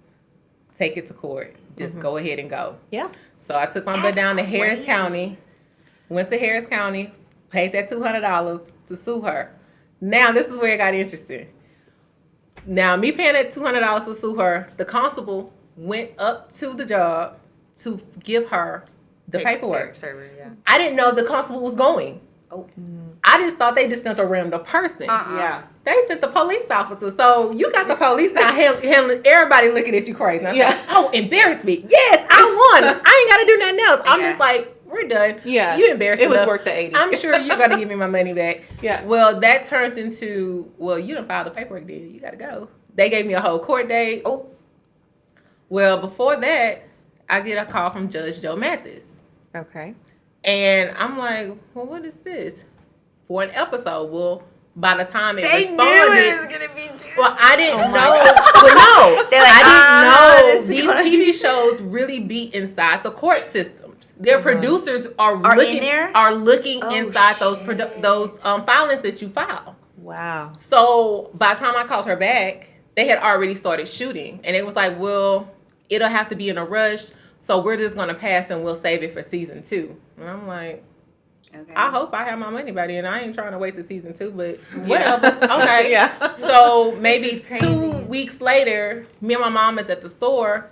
take it to court. Just go ahead and go. Yeah. So I took my butt That's down to Harris crazy. County, went to Harris County, paid that $200 to sue her. Now, this is where it got interesting. Now, me paying that $200 to sue her, the constable went up to the job to give her the paperwork. Server, yeah. I didn't know the constable was going. Oh. I just thought they just sent a random person. Yeah. They sent the police officer. So you got the police now handling everybody looking at you crazy. And I was Yeah. like, oh, embarrass me. Yes, I won. I ain't got to do nothing else. I'm Yeah. just like, we're done. Yeah. You embarrassed It was enough. worth the 80. I'm sure you're going to give me my money back. Yeah. Well, that turns into, well, you done filed the paperwork, then you got to go. They gave me a whole court date. Oh. Well, before that, I get a call from Judge Joe Mathis. Okay. And I'm like, well, what is this? For an episode. Well, by the time it They responded, knew it was gonna be juicy. well, I didn't Oh my know. God. But no, They're like, I this didn't know is gonna these TV shows really be inside the court system. rooms. Their producers are looking in there? inside those filings that you file. Wow. So by the time I called her back, they had already started shooting, and it was like, well, it'll have to be in a rush, so we're just gonna pass and we'll save it for season 2. And I'm like, okay. I hope I have my money by then. I ain't trying to wait to season 2, but whatever. Okay. Yeah. So maybe 2 weeks later, me and my mom is at the store.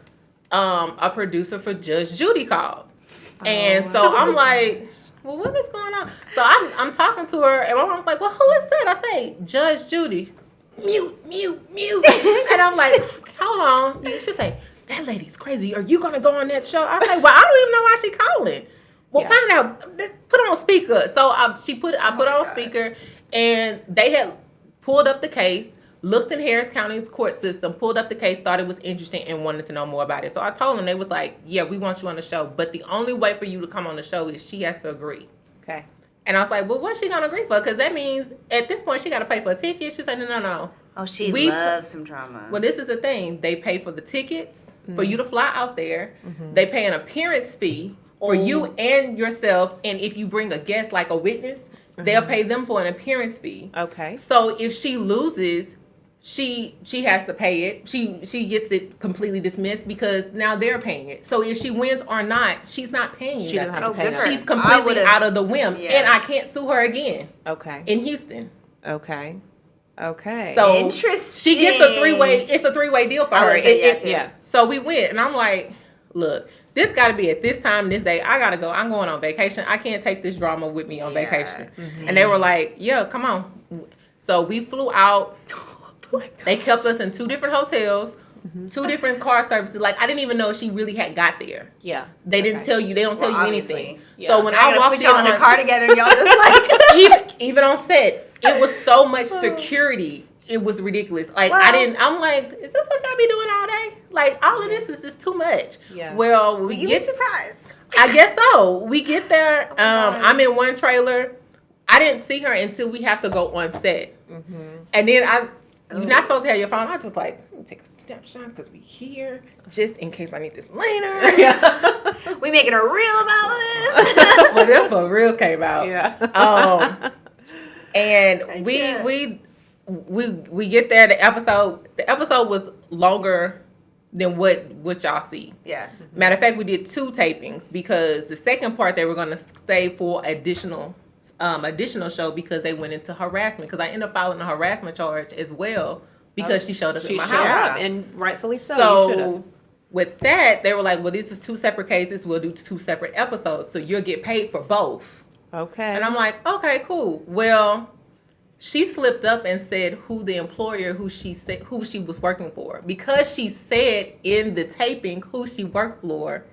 A producer for Judge Judy called. And so I'm like, well, what is going on? So I'm talking to her, and my mom's like, well, who is that? I say, Judge Judy. Mute. And I'm like, hold on. She's like, that lady's crazy. Are you going to go on that show? I say, well, I don't even know why she's calling. Well, find out. Put on speaker. So I put on speaker, and they had pulled up the case, looked in Harris County's court system, pulled up the case, thought it was interesting, and wanted to know more about it. So I told them, they was like, yeah, we want you on the show, but the only way for you to come on the show is she has to agree. Okay. And I was like, well, what's she going to agree for? Because that means at this point she got to pay for a ticket. She said, no. Oh, she loves some drama. Well, this is the thing. They pay for the tickets for you to fly out there. Mm-hmm. They pay an appearance fee for you and yourself. And if you bring a guest like a witness, they'll pay them for an appearance fee. Okay. So if she loses, she has to pay it. She gets it completely dismissed because now they're paying it. So if she wins or not, she's not paying. She doesn't have to pay that. She's completely out of the whim, and I can't sue her again. Okay. In Houston. Okay. So interesting. She gets a 3-way. It's a 3-way deal for her. Yeah. So we went, and I'm like, look, this got to be at this time, this day. I gotta go. I'm going on vacation. I can't take this drama with me on vacation. Mm-hmm. And they were like, yeah, come on. So we flew out. They kept us in 2 different hotels, 2 different car services. Like, I didn't even know she really had got there. Yeah. They didn't tell you. They don't tell you anything. Yeah. So when I walked in the car together, and y'all just like even on set, it was so much security. It was ridiculous. Like, I'm like, is this what y'all be doing all day? Like, all of this is just too much. Yeah. Well, you get surprised. I guess so. We get there. I'm in one trailer. I didn't see her until we have to go on set. Mm-hmm. And then you're not supposed to have your phone. I just like, let me take a snapshot because we here just in case I need this later. Yeah. We making a reel about this. Well, them for reals came out. Yeah. And we get there. The episode was longer than what y'all see. Yeah. Matter of fact, we did 2 tapings because the second part they were going to save for additional show because they went into harassment. Because I ended up filing a harassment charge as well because she showed up at my house. And rightfully so. So with that, they were like, well, this is 2 separate cases. We'll do 2 separate episodes. So you'll get paid for both. Okay. And I'm like, okay, cool. Well, she slipped up and said who the employer who she was working for. Because she said in the taping who she worked for,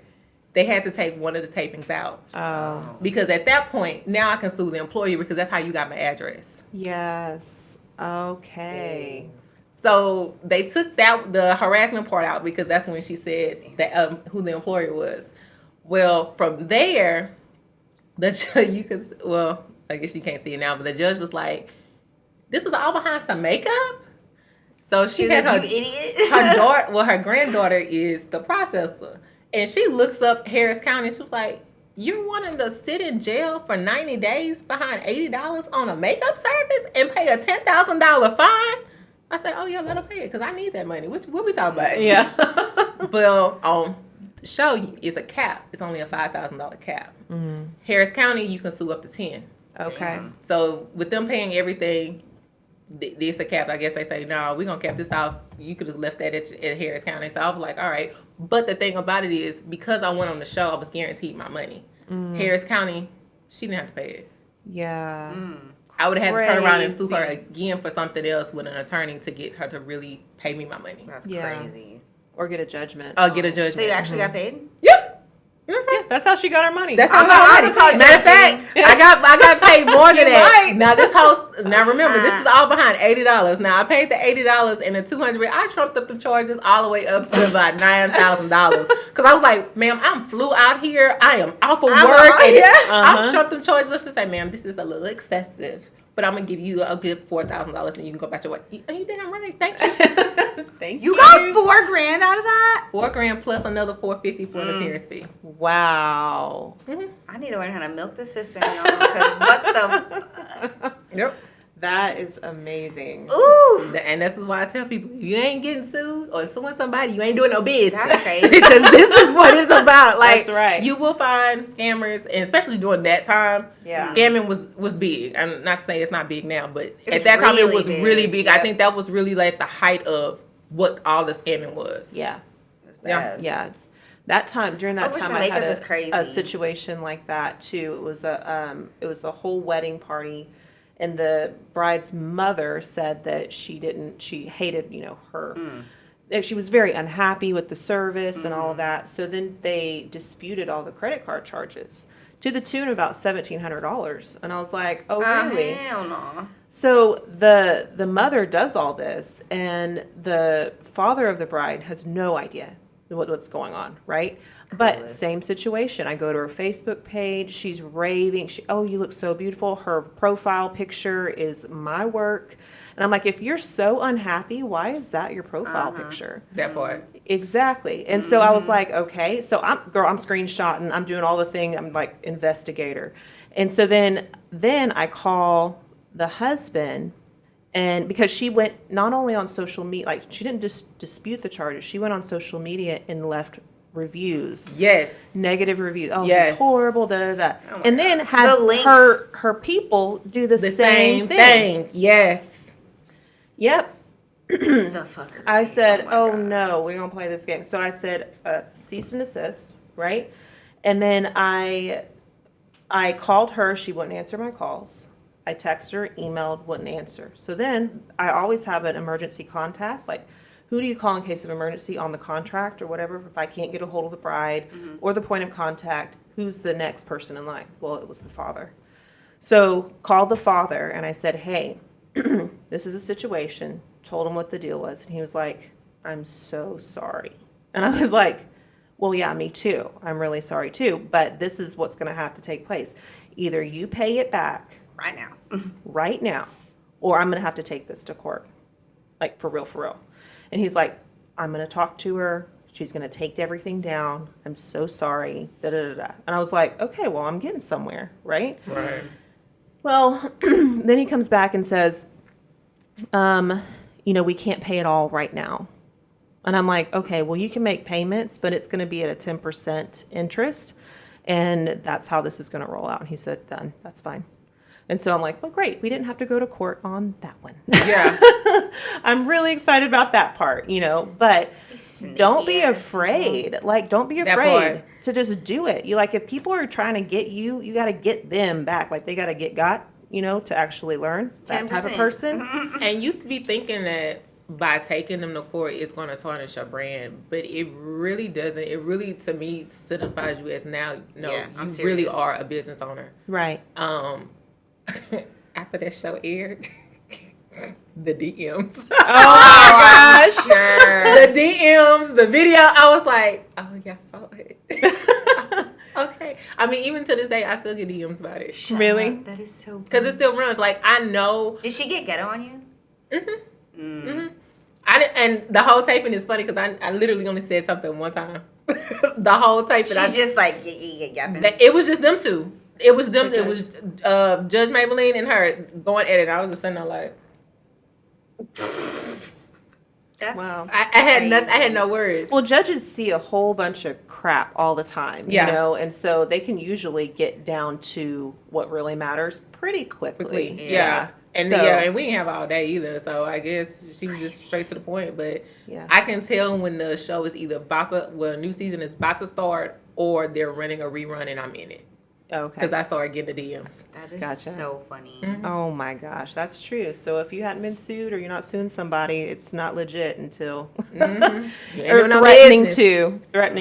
they had to take one of the tapings out. Oh. Because at that point, now I can sue the employer because that's how you got my address. Yes. Okay. So they took the harassment part out because that's when she said that who the employer was. Well, from there, I guess you can't see it now, but the judge was like, this was all behind some makeup? So she had like, you idiot. her daughter, well, her granddaughter is the processor. And she looks up Harris County and she was like, you're wanting to sit in jail for 90 days behind $80 on a makeup service and pay a $10,000 fine? I said, oh, yeah, let her pay it because I need that money. What we talking about? Yeah. Well, on the show is a cap. It's only a $5,000 cap. Mm-hmm. Harris County, you can sue up to 10. Okay. So with them paying everything, there's a cap. I guess they say, no, we're going to cap this out. You could have left that at Harris County. So I was like, all right. But the thing about it is, because I went on the show, I was guaranteed my money. Harris County, she didn't have to pay it. Yeah. I would have had to turn around and sue her again for something else with an attorney to get her to really pay me my money. That's crazy. Or get a judgment. Get a judgment. So you actually got paid? Yeah. Yeah, that's how she got her money. That's how she got her money. Matter of fact, I got paid more than that. Might. Now remember, this is all behind $80. Now I paid the $80 and the $200. I trumped up the charges all the way up to about $9,000 because I was like, "Ma'am, I'm flew out here. I am off of work, I trumped them charges." Let's just say, "Ma'am, this is a little excessive, but I'm gonna give you a good $4,000 and you can go back to work." You damn right. Thank you. Thank you. You got $4,000 out of that? $4,000 plus another $450 for the appearance fee. Wow. Wow. I need to learn how to milk the system, y'all. Because what the? Yep. That is amazing. Ooh, And this is why I tell people, if you ain't getting sued or suing somebody, you ain't doing no business. That's crazy. Because this is what it's about. Like, That's right. You will find scammers, and especially during that time, Yeah. scamming was big. I'm not saying it's not big now, but was at that time it really was big. really big. Yep. I think that was really like the height of what all the scamming was. Yeah. It's bad. Yeah. That time, during that Overseas time, I makeup had is crazy. a situation like that too. It was a whole wedding party, and the bride's mother said that she hated, her. That she was very unhappy with the service and all of that. So then they disputed all the credit card charges to the tune of about $1,700. And I was like, oh, really? Hell no. So the mother does all this, and the father of the bride has no idea what's going on, right? But Clueless. same situation. I go to her Facebook page. She's raving. Oh, you look so beautiful. Her profile picture is my work. And I'm like, if you're so unhappy, why is that your profile picture? That part. Exactly. And so I was like, okay. So I'm screenshotting. I'm doing all the thing. I'm like investigator. And so then I call the husband, and because she went not only on social media, like she didn't just dispute the charges. She went on social media and left reviews. Yes. Negative reviews. Oh, Yes. it's horrible. Da da da. Oh my and then God. had The links. her people do the same thing. Yes. Yep. The fucker. I said, my oh God. no, we're going to play this game. So I said, cease and desist, right? And then I called her. She wouldn't answer my calls. I texted her, emailed, wouldn't answer. So then I always have an emergency contact. Like, who do you call in case of emergency on the contract or whatever? If I can't get a hold of the bride or the point of contact, who's the next person in line? Well, it was the father. So called the father, and I said, hey, this is a situation. Told him what the deal was. And he was like, I'm so sorry. And I was like, well, yeah, me too. I'm really sorry too. But this is what's going to have to take place. Either you pay it back right now, or I'm going to have to take this to court. Like, for real. And he's like, I'm going to talk to her. She's going to take everything down. I'm so sorry. Da, da, da, da. And I was like, okay, well, I'm getting somewhere, right? Right. Well, then he comes back and says, we can't pay it all right now. And I'm like, okay, well, you can make payments, but it's going to be at a 10% interest. And that's how this is going to roll out. And he said, done. That's fine. And so I'm like, well, great. We didn't have to go to court on that one. Yeah. I'm really excited about that part, but don't be Sneaky ass. afraid. Like, don't be That afraid part. to just do it. If people are trying to get you, you got to get them back. Like, they got to get got, to actually learn. That type of 10%. person. And you be thinking that by taking them to court, it's going to tarnish your brand, but it really doesn't. It really, to me, signifies you as now, Yeah, I'm you really serious. are a business owner. Right. After that show aired, the DMs. Oh my gosh. Sure. The DMs, the video, I was like, oh, yeah, I saw it. Okay. I mean, even to this day, I still get DMs about it. Shut Really? up. That is so Because it still runs. Like, I know. Did she get ghetto on you? And the whole taping is funny because I literally only said something one time. The whole taping. She's just like, yapping. It was just them two. It was them. Okay. It was Judge Maybelline and her going at it. I was just sitting there like, That's Wow. I had nothing. I had no words. Well, judges see a whole bunch of crap all the time, Yeah. and so they can usually get down to what really matters pretty quickly. Yeah. And So- and we didn't have all day either, so I guess she was just straight to the point. But Yeah. I can tell when the show is either new season is about to start, or they're running a rerun and I'm in it Okay. because I started getting the DMs. That is Gotcha. so funny. Oh my gosh, that's true. So if you hadn't been sued or you're not suing somebody, it's not legit until You ain't or doing no threatening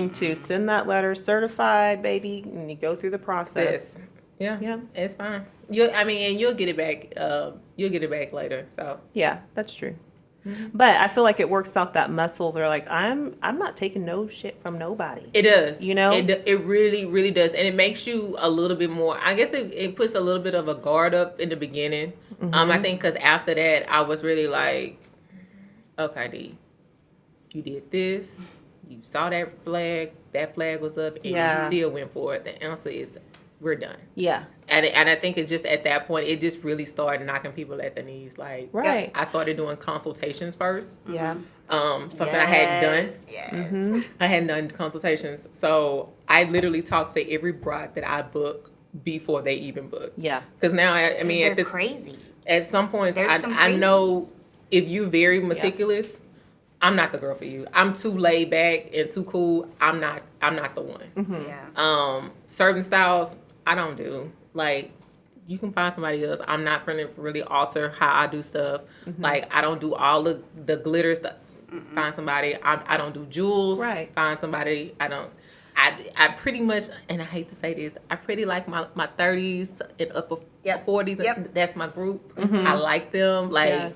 business. to send that letter certified, baby, and you go through the process. Yes. Yeah, Yeah. it's fine. And you'll get it back. You'll get it back later. So Yeah, that's true. But I feel like it works out that muscle. They're like, I'm not taking no shit from nobody. it does. It it really, really does, and it makes you a little bit more. I guess it puts a little bit of a guard up in the beginning. I think because after that, I was really like, okay, D, you did this. you saw that flag was up, and Yeah. you still went for it. The answer is, we're done. Yeah. And I think it's just at that point, it just really started knocking people at the knees. Like, Right. I started doing consultations first. Yeah. Something I hadn't done. Yes. I hadn't done consultations. So I literally talked to every bride that I book before they even book. Yeah. Because now, I mean, They're at this, crazy. at some points, There's some I know crazies. if you're very meticulous, I'm not the girl for you. I'm too laid back and too cool. I'm not the one. Yeah. Certain styles I don't do. Like, you can find somebody else. I'm not going to really alter how I do stuff. Like, I don't do all the glitter stuff. Find somebody. I don't do jewels. Right. Find somebody. I pretty much, and I hate to say this, I pretty like my 30s and upper 40s. Yep. That's my group. I like them. Like,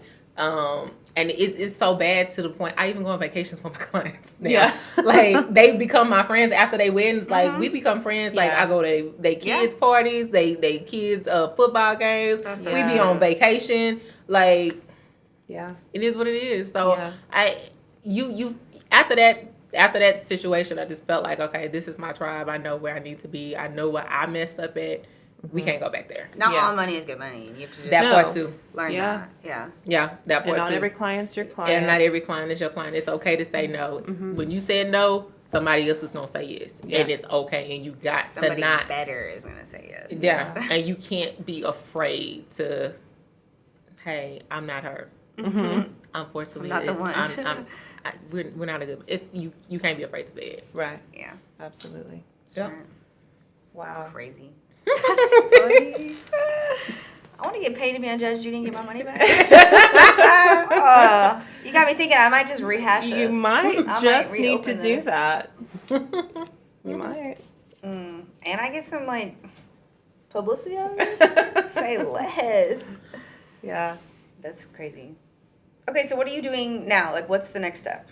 and it's so bad to the point I even go on vacations with my clients now. Yeah. Like, they become my friends after they weddings. Like, we become friends. Like, Yeah. I go to they kids parties, they kids football games. That's We be on vacation. Like, Yeah. it is what it is. So Yeah. you after that situation, I just felt like, okay, this is my tribe. I know where I need to be. I know what I messed up at. We can't go back there. Not Yeah. all money is good money. You have to just That No. part too. learn Yeah. that. Yeah. Yeah, that And part not too. every client's your client. And not every client is your client. It's okay to say no. When you said no, somebody else is gonna say yes, Yeah. and it's okay. And you got Somebody to not. better is gonna say yes. Yeah, and you can't be afraid to. Hey, I'm not her. Unfortunately, I'm not the one. we're not a good. It's you. You can't be afraid to say it. Right. Yeah. Absolutely. Yeah. Smart. Wow. Crazy. That's funny. I want to get paid to be unjudged. You didn't get my money back. You got me thinking. I might just rehash this. You might I just might need to reopen do this. that. You might. And I get some like publicity on this. Say less. Yeah. That's crazy. Okay, so what are you doing now? Like, what's the next step?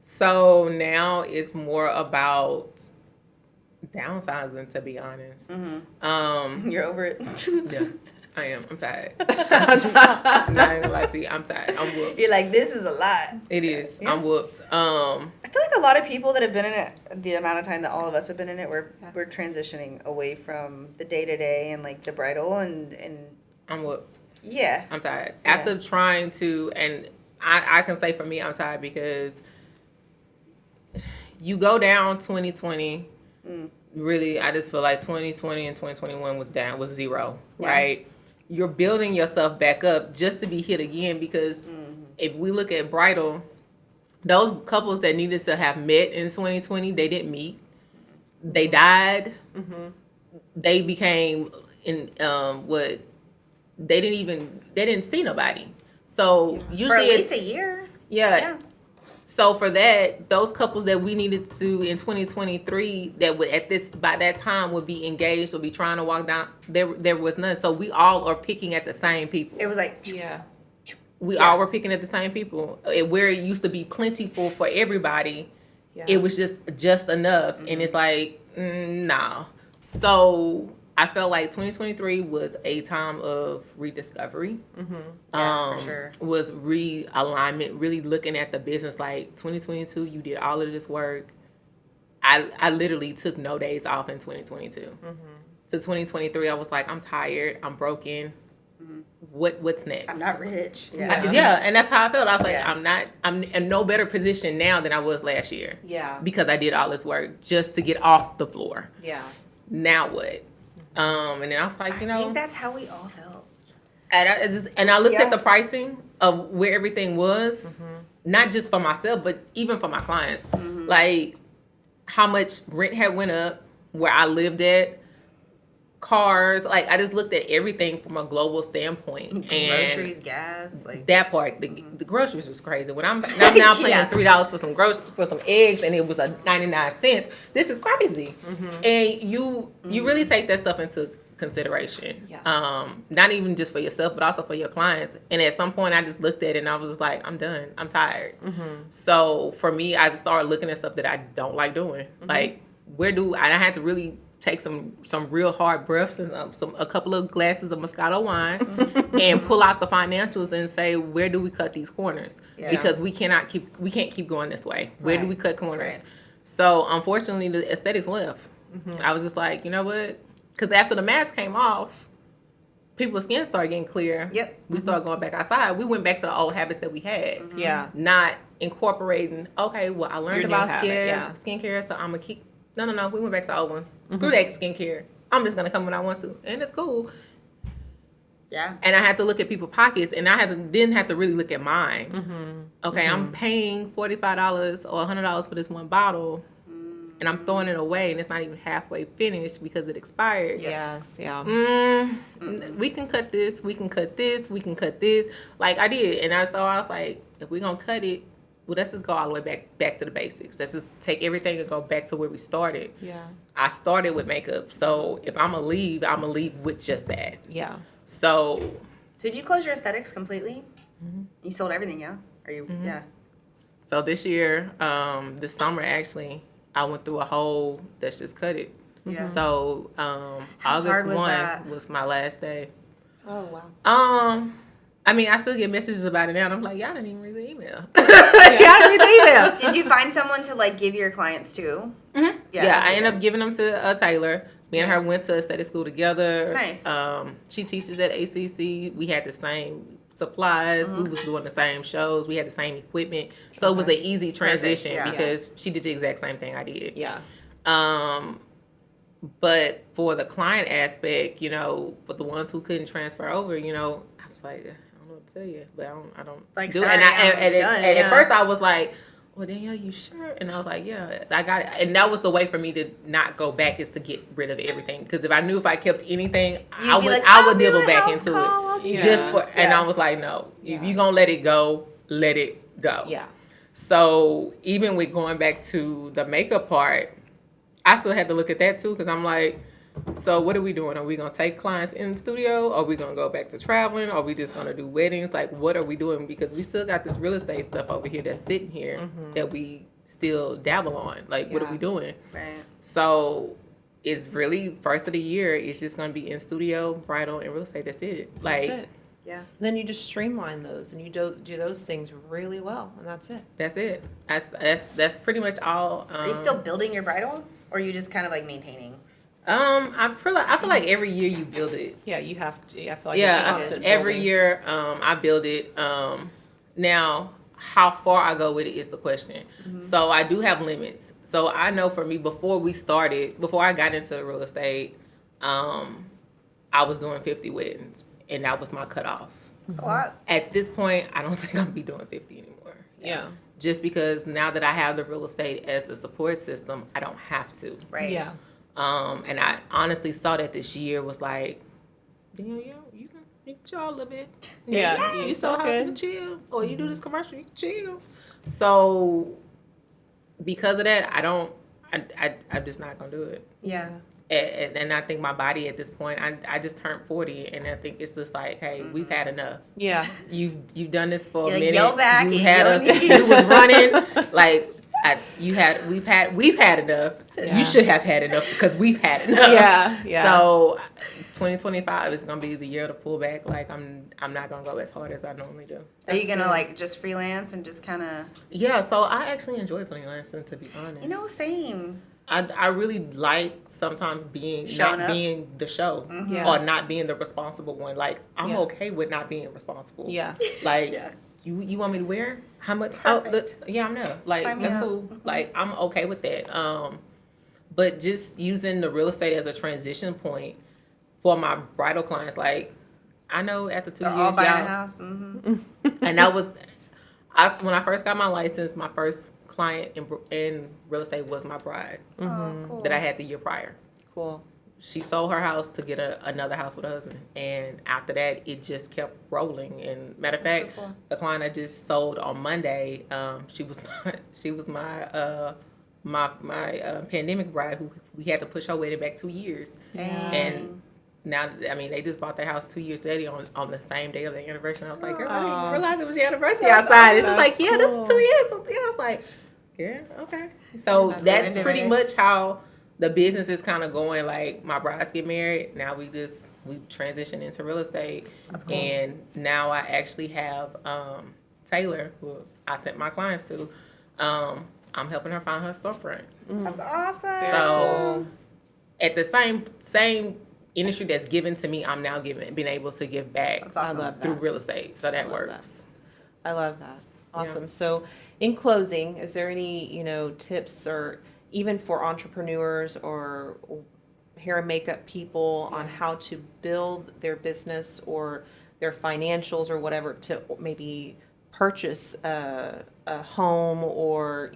So now it's more about downsizing, to be honest. You're over it. Yeah, I am. I'm tired. I'm not even gonna lie to you. I'm tired. I'm whooped. You're like, this is a lot. It is. Yeah. I'm whooped. I feel like a lot of people that have been in it, the amount of time that all of us have been in it, we're transitioning away from the day to day and like the bridal and I'm whooped. yeah. I'm tired. Yeah. After trying to, and I can say for me, I'm tired because you go down 2020. Really, I just feel like 2020 and 2021 was zero, right? You're building yourself back up just to be hit again because if we look at bridal, those couples that needed to have met in 2020, they didn't meet. They died. They became they didn't see nobody. So usually For at least a year. yeah. So for that, those couples that we needed to in 2023 that would by that time would be engaged or be trying to walk down, there was none. So we all are picking at the same people. It was like Yeah. We all were picking at the same people. Where it used to be plentiful for everybody, Yeah. it was just enough. And it's like, no. So I felt like 2023 was a time of rediscovery. for sure. Was realignment, really looking at the business. Like 2022, you did all of this work. I literally took no days off in 2022. To 2023, I was like, I'm tired. I'm broken. What's next? I'm not rich. Yeah, and that's how I felt. I was like, Yeah. I'm in no better position now than I was last year. Yeah. Because I did all this work just to get off the floor. Yeah. Now what? And then I was like, I think that's how we all felt. And I looked at the pricing of where everything was, not just for myself, but even for my clients. Like how much rent had went up, where I lived at, cars. Like I just looked at everything from a global standpoint. And Groceries, gas, like that part, the groceries was crazy. When I'm now paying $3 for some eggs, and it was 99 cents. This is crazy. And you really take that stuff into consideration. Yeah. Not even just for yourself, but also for your clients. And at some point, I just looked at it and I was just like, I'm done. I'm tired. So for me, I just started looking at stuff that I don't like doing. Like, and I had to really take some real hard breaths and a couple of glasses of Moscato wine and pull out the financials and say, where do we cut these corners? Yeah. Because we can't keep going this way. Where do we cut corners? Right. So unfortunately, the aesthetics left. I was just like, you know what? Because after the mask came off, people's skin started getting clear. Yep. We started going back outside. We went back to the old habits that we had. Yeah. Not incorporating, okay, well, I learned Your new about habit, skincare, so I'm going to keep. No. We went back to the old one. Screw that skincare. I'm just going to come when I want to. And it's cool. Yeah. And I had to look at people's pockets, and I didn't have to really look at mine. Okay, I'm paying $45 or $100 for this one bottle, and I'm throwing it away, and it's not even halfway finished because it expired. Yes, yeah. We can cut this. We can cut this. We can cut this. Like I did, and I was like, if we're gonna cut it, well, let's just go all the way back to the basics. Let's just take everything and go back to where we started. Yeah. I started with makeup, so if I'm gonna leave with just that. Yeah. So Did you close your aesthetics completely? You sold everything, yeah? Are you? Yeah. So this year, this summer actually, I went through a whole let's just cut it. Yeah. So August hard was 1 that? was my last day. Oh, wow. I mean, I still get messages about it now, and I'm like, y'all didn't even read the email. Y'all didn't read the email. Did you find someone to like give your clients to? Yeah, I okay, ended up giving them to a Taylor. Me and her Nice. went to aesthetic school together. Nice. She teaches at ACC. We had the same supplies. We was doing the same shows. We had the same equipment. So it was an easy transition yeah. because she did the exact same thing I did. Yeah. But for the client aspect, for the ones who couldn't transfer over, I was like, I don't know what to tell you, but I don't Like, do sorry, it. And done, at yeah. first I was like, well, Danielle, you sure? And I was like, yeah, I got it. And that was the way for me to not go back, is to get rid of everything. Because if I knew if I kept anything, I be would like, I would I'll do nibble a back house into call, it. I'll do Just that. for, and Yeah. I was like, no, if Yeah. you're gonna let it go, let it go. Yeah. So even with going back to the makeup part, I still had to look at that too, because I'm like, so what are we doing? Are we going to take clients in the studio? Are we going to go back to traveling? Are we just going to do weddings? Like, what are we doing? Because we still got this real estate stuff over here that's sitting here that we still dabble on. Like, what are we doing? Right. So it's really first of the year. It's just going to be in studio, bridal, and real estate. That's it. Like, That's it. Yeah. And then you just streamline those, and you do those things really well, and that's it. that's it. That's pretty much all. Are you still building your bridal, or are you just kind of like maintaining? I feel like every year you build it. Yeah, you have to. I feel like Yeah, it's constant every building. year I build it. Now, how far I go with it is the question. So I do have limits. So I know for me, before I got into the real estate, I was doing 50 weddings, and that was my cutoff. That's a lot. At this point, I don't think I'm gonna be doing 50 anymore. Yeah. Just because now that I have the real estate as the support system, I don't have to. Right. Yeah. And I honestly saw that this year was like, you can chill a little bit. Yeah. You It's so happy okay. to chill. Or you do this commercial, you can chill. So because of that, I'm just not gonna do it. Yeah. And I think my body at this point, I just turned 40, and I think it's just like, hey, we've had enough. Yeah. You've done this for You're a like, minute. yo back You and had yo us. knees. You was running like. We've had enough. Yeah. You should have had enough because we've had enough. Yeah. Yeah. So 2025 is gonna be the year to pull back. Like I'm not gonna go as hard as I normally do. Are you gonna like just freelance and just kind of? Yeah. So I actually enjoy freelancing, to be honest. Same. I really like sometimes being Showing not up. being the show Yeah. or not being the responsible one. Like I'm Yeah. okay with not being responsible. Yeah. Like Yeah. you want me to wear? How much? Perfect. Yeah, I'm there. Like Sign me that's up. cool. Like I'm okay with that. But just using the real estate as a transition point for my bridal clients, like I know after 2 They're years, all buying a y'all, house. Mm-hmm. and that was when I first got my license. My first client in real estate was my bride Oh, cool. that I had the year prior. Cool. She sold her house to get another house with her husband, and after that, it just kept rolling. And matter of fact, so cool. the client I just sold on Monday, she was my pandemic bride who we had to push her wedding back 2 years. And now, I mean, they just bought their house 2 years later on the same day of the anniversary. And I was like, girl, I didn't even realize it was your anniversary outside. And she was like, yeah, this is 2 years. I was like, yeah, okay. So That's that's so pretty intimate. much how the business is kind of going like my brides get married. Now we transition into real estate. That's cool. And now I actually have Taylor, who I sent my clients to. I'm helping her find her storefront. That's awesome. So at the same industry that's given to me, I'm now being able to give back That's awesome. I love through that. real estate. So that love works. I love that. Awesome. Yeah. So, in closing, is there any, tips or even for entrepreneurs or hair and makeup people on how to build their business or their financials or whatever to maybe purchase a home or,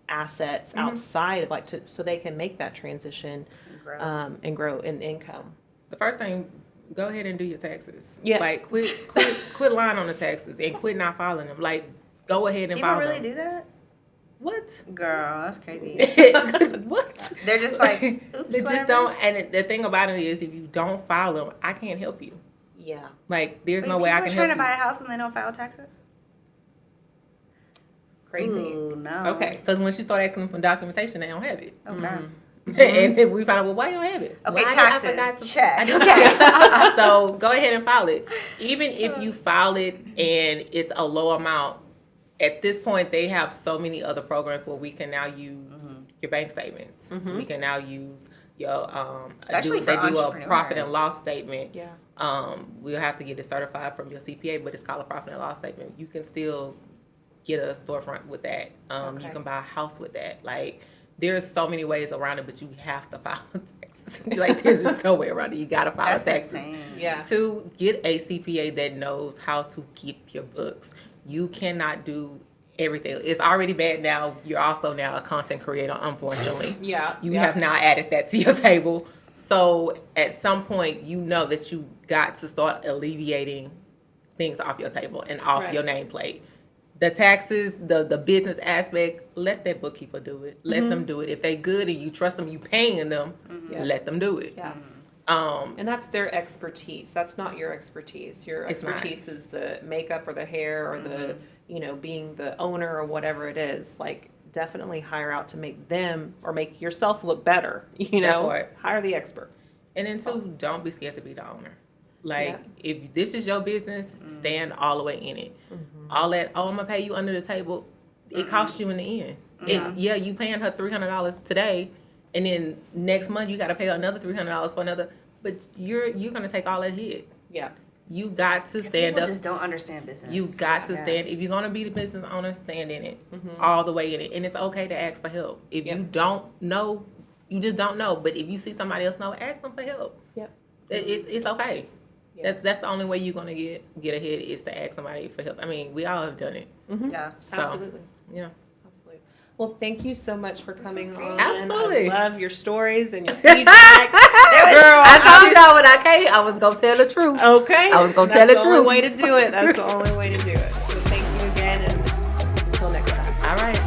assets outside of so they can make that transition and grow in income? The first thing, go ahead and do your taxes. Yeah. Like quit lying on the taxes and quit not filing them. Like go ahead and People file really them. do that? What? Girl, that's crazy. What? They're just like, oops, They just whatever. don't. And the thing about it is, if you don't file them, I can't help you. Yeah. Like there's Wait, no way I people can trying help to buy you. a house when they don't file taxes? Crazy. Ooh, no. Okay. Because once you start asking them for documentation, they don't have it. Okay. And then we find out, well, why you don't have it? Okay, Why? taxes. I forgot to- Check. Okay. So go ahead and file it. Even if you file it and it's a low amount, at this point they have so many other programs where we can now use your bank statements. We can now use your Especially they for do a entrepreneurs. profit and loss statement. Yeah. We'll have to get it certified from your CPA, but it's called a profit and loss statement. You can still get a storefront with that. Okay. You can buy a house with that. Like there's so many ways around it, but you have to file taxes. Like there's just no way around it. You gotta file That's taxes. insane. Yeah. To get a CPA that knows how to keep your books. You cannot do everything. It's already bad now. You're also now a content creator, unfortunately. Yeah. You have now added that to your table. So at some point, you know that you got to start alleviating things off your table and off Right. your nameplate. The taxes, the business aspect, let that bookkeeper do it. Let them do it. If they good and you trust them, you paying them, Yeah. let them do it. Yeah. Um, And that's their expertise. That's not your expertise. Your It's not. expertise is the makeup or the hair or the, being the owner or whatever it is. Like, definitely hire out to make them or make yourself look better. That part. Hire the expert. And then two, don't be scared to be the owner. Like Yeah. if this is your business, stand all the way in it. All that, I'm gonna pay you under the table. It costs you in the end. Yeah. You paying her $300 today, and then next month you got to pay her another $300 for another. But you're gonna take all that hit. Yeah. You got to stand People up. just don't understand business. You got to Yeah. stand. If you're gonna be the business owner, stand in it, all the way in it. And it's okay to ask for help. If Yep. you don't know, you just don't know. But if you see somebody else know, ask them for help. Yep. It's okay. Yeah. That's the only way you're gonna get ahead is to ask somebody for help. I mean, we all have done it. Yeah. So, Absolutely. Yeah. Absolutely. Well, thank you so much for coming great. on. Absolutely. I love your stories and your feedback. Girl, I told y'all when I came, I was gonna tell the truth. Okay. I was gonna That's tell the the only truth. way to do it. That's the only way to do it. So thank you again, and until next time. All right.